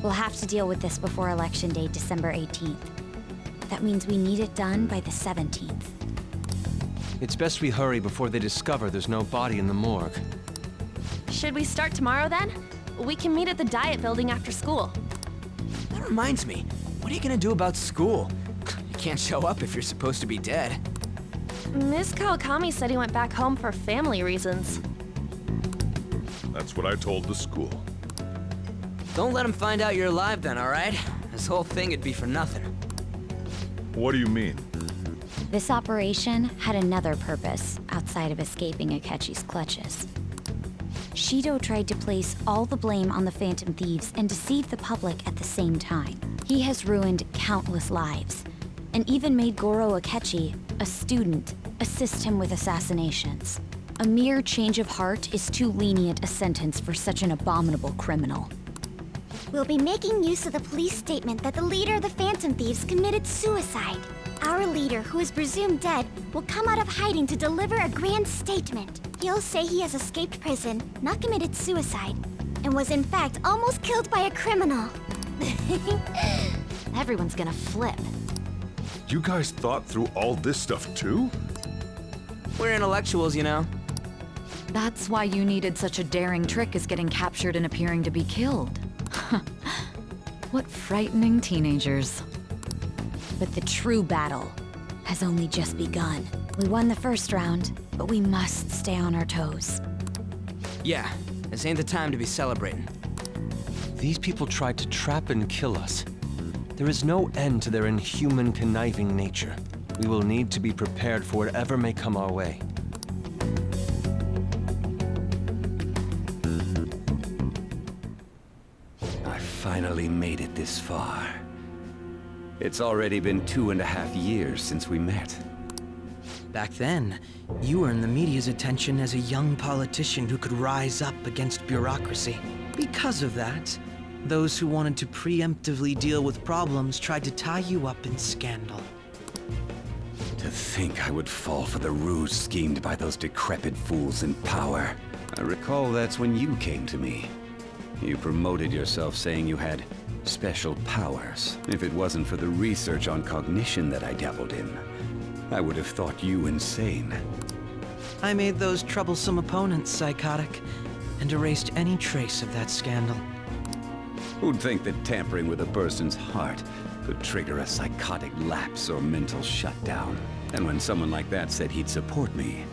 We'll have to deal with this before Election Day, December 18th. That means we need it done by the 17th. It's best we hurry before they discover there's no body in the morgue. Should we start tomorrow then? We can meet at the Diet Building after school. That reminds me, what are you gonna do about school? You can't show up if you're supposed to be dead. Ms. Kawakami said he went back home for family reasons. That's what I told the school. Don't let him find out you're alive then, alright? This whole thing would be for nothing. What do you mean? This operation had another purpose outside of escaping Akechi's clutches. Shido tried to place all the blame on the Phantom Thieves and deceive the public at the same time. He has ruined countless lives, and even made Goro Akechi, a student, assist him with assassinations. A mere change of heart is too lenient a sentence for such an abominable criminal. We'll be making use of the police statement that the leader of the Phantom Thieves committed suicide. Our leader, who is presumed dead, will come out of hiding to deliver a grand statement. He'll say he has escaped prison, not committed suicide, and was in fact almost killed by a criminal. Everyone's gonna flip. You guys thought through all this stuff too? We're intellectuals, you know. That's why you needed such a daring trick as getting captured and appearing to be killed. What frightening teenagers. But the true battle has only just begun. We won the first round, but we must stay on our toes. Yeah, this ain't the time to be celebrating. These people tried to trap and kill us. There is no end to their inhuman, conniving nature. We will need to be prepared for whatever may come our way. I finally made it this far. It's already been 2.5 years since we met. Back then, you earned the media's attention as a young politician who could rise up against bureaucracy. Because of that, those who wanted to preemptively deal with problems tried to tie you up in scandal. To think I would fall for the ruse schemed by those decrepit fools in power. I recall that's when you came to me. You promoted yourself saying you had special powers. If it wasn't for the research on cognition that I dabbled in, I would have thought you insane. I made those troublesome opponents psychotic, and erased any trace of that scandal. Who'd think that tampering with a person's heart could trigger a psychotic lapse or mental shutdown? And when someone like that said he'd support me,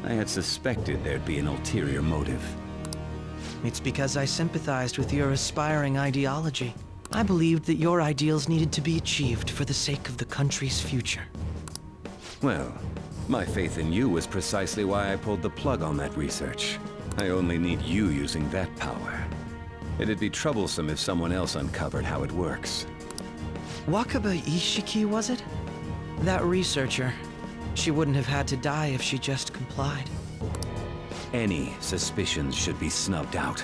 I had suspected there'd be an ulterior motive. It's because I sympathized with your aspiring ideology. I believed that your ideals needed to be achieved for the sake of the country's future. Well, my faith in you was precisely why I pulled the plug on that research. I only need you using that power. It'd be troublesome if someone else uncovered how it works. Wakaba Ishiki, was it? That researcher. She wouldn't have had to die if she just complied. Any suspicions should be snubbed out.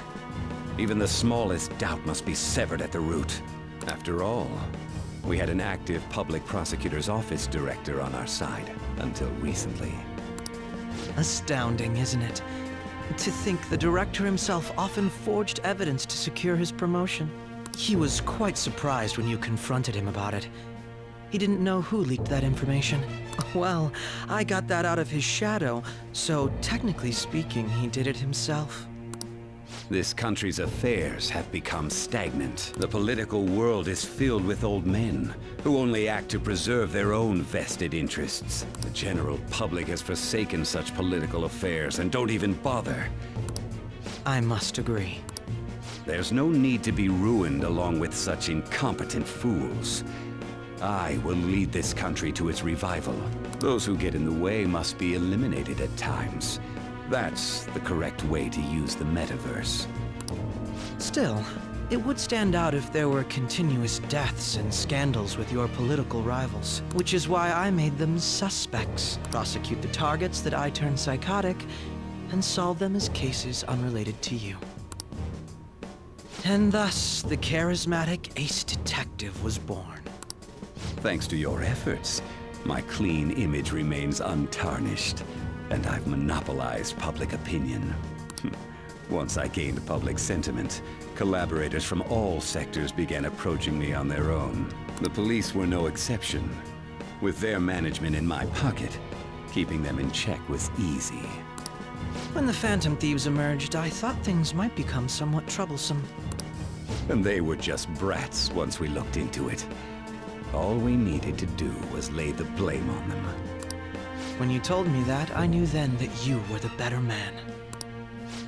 Even the smallest doubt must be severed at the root. After all, we had an active public prosecutor's office director on our side, until recently. Astounding, isn't it? To think the director himself often forged evidence to secure his promotion. He was quite surprised when you confronted him about it. He didn't know who leaked that information. Well, I got that out of his shadow, so technically speaking, he did it himself. This country's affairs have become stagnant. The political world is filled with old men who only act to preserve their own vested interests. The general public has forsaken such political affairs and don't even bother. I must agree. There's no need to be ruined along with such incompetent fools. I will lead this country to its revival. Those who get in the way must be eliminated at times. That's the correct way to use the metaverse. Still, it would stand out if there were continuous deaths and scandals with your political rivals, which is why I made them suspects, prosecute the targets that I turn psychotic, and solve them as cases unrelated to you. And thus, the charismatic ace detective was born. Thanks to your efforts, my clean image remains untarnished, and I've monopolized public opinion. Once I gained public sentiment, collaborators from all sectors began approaching me on their own. The police were no exception. With their management in my pocket, keeping them in check was easy. When the Phantom Thieves emerged, I thought things might become somewhat troublesome. And they were just brats once we looked into it. All we needed to do was lay the blame on them. When you told me that, I knew then that you were the better man.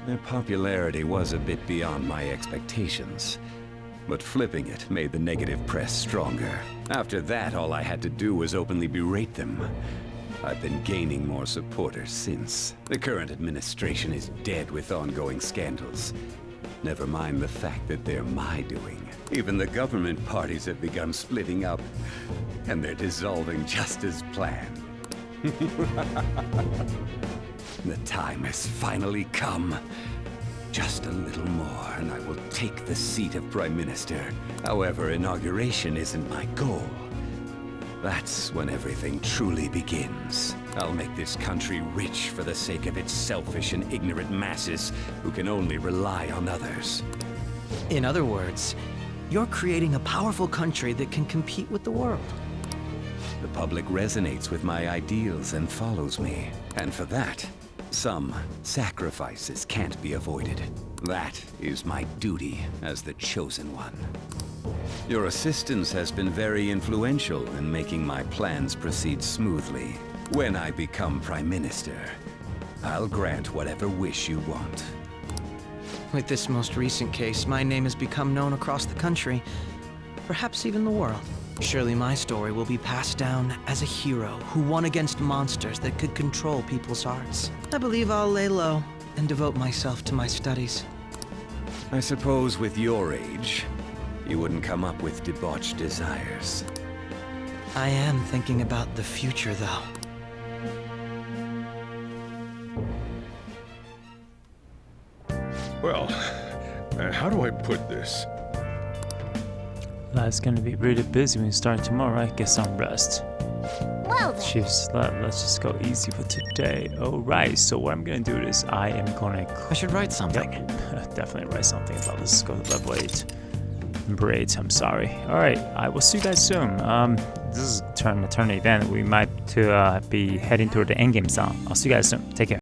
Their popularity was a bit beyond my expectations, but flipping it made the negative press stronger. After that, all I had to do was openly berate them. I've been gaining more supporters since. The current administration is dead with ongoing scandals. Never mind the fact that they're my doing. Even the government parties have begun splitting up, and they're dissolving just as planned. The time has finally come. Just a little more, and I will take the seat of Prime Minister. However, inauguration isn't my goal. That's when everything truly begins. I'll make this country rich for the sake of its selfish and ignorant masses who can only rely on others. In other words, you're creating a powerful country that can compete with the world. The public resonates with my ideals and follows me. And for that, some sacrifices can't be avoided. That is my duty as the Chosen One. Your assistance has been very influential in making my plans proceed smoothly. When I become Prime Minister, I'll grant whatever wish you want. With this most recent case, my name has become known across the country, perhaps even the world. Surely my story will be passed down as a hero who won against monsters that could control people's hearts. I believe I'll lay low and devote myself to my studies. I suppose with your age, you wouldn't come up with debauched desires. I am thinking about the future, though. Well, how do I put this? Life's gonna be really busy when you start tomorrow, right? Get some rest. Well then. Chiefs, let's just go easy for today. Alright, so what I'm gonna do is I am gonna... I should write something. Yep, definitely write something about this. Go to level 8. Number 8, I'm sorry. Alright, I will see you guys soon. This is turn event. We might be heading toward the endgame zone. I'll see you guys soon. Take care.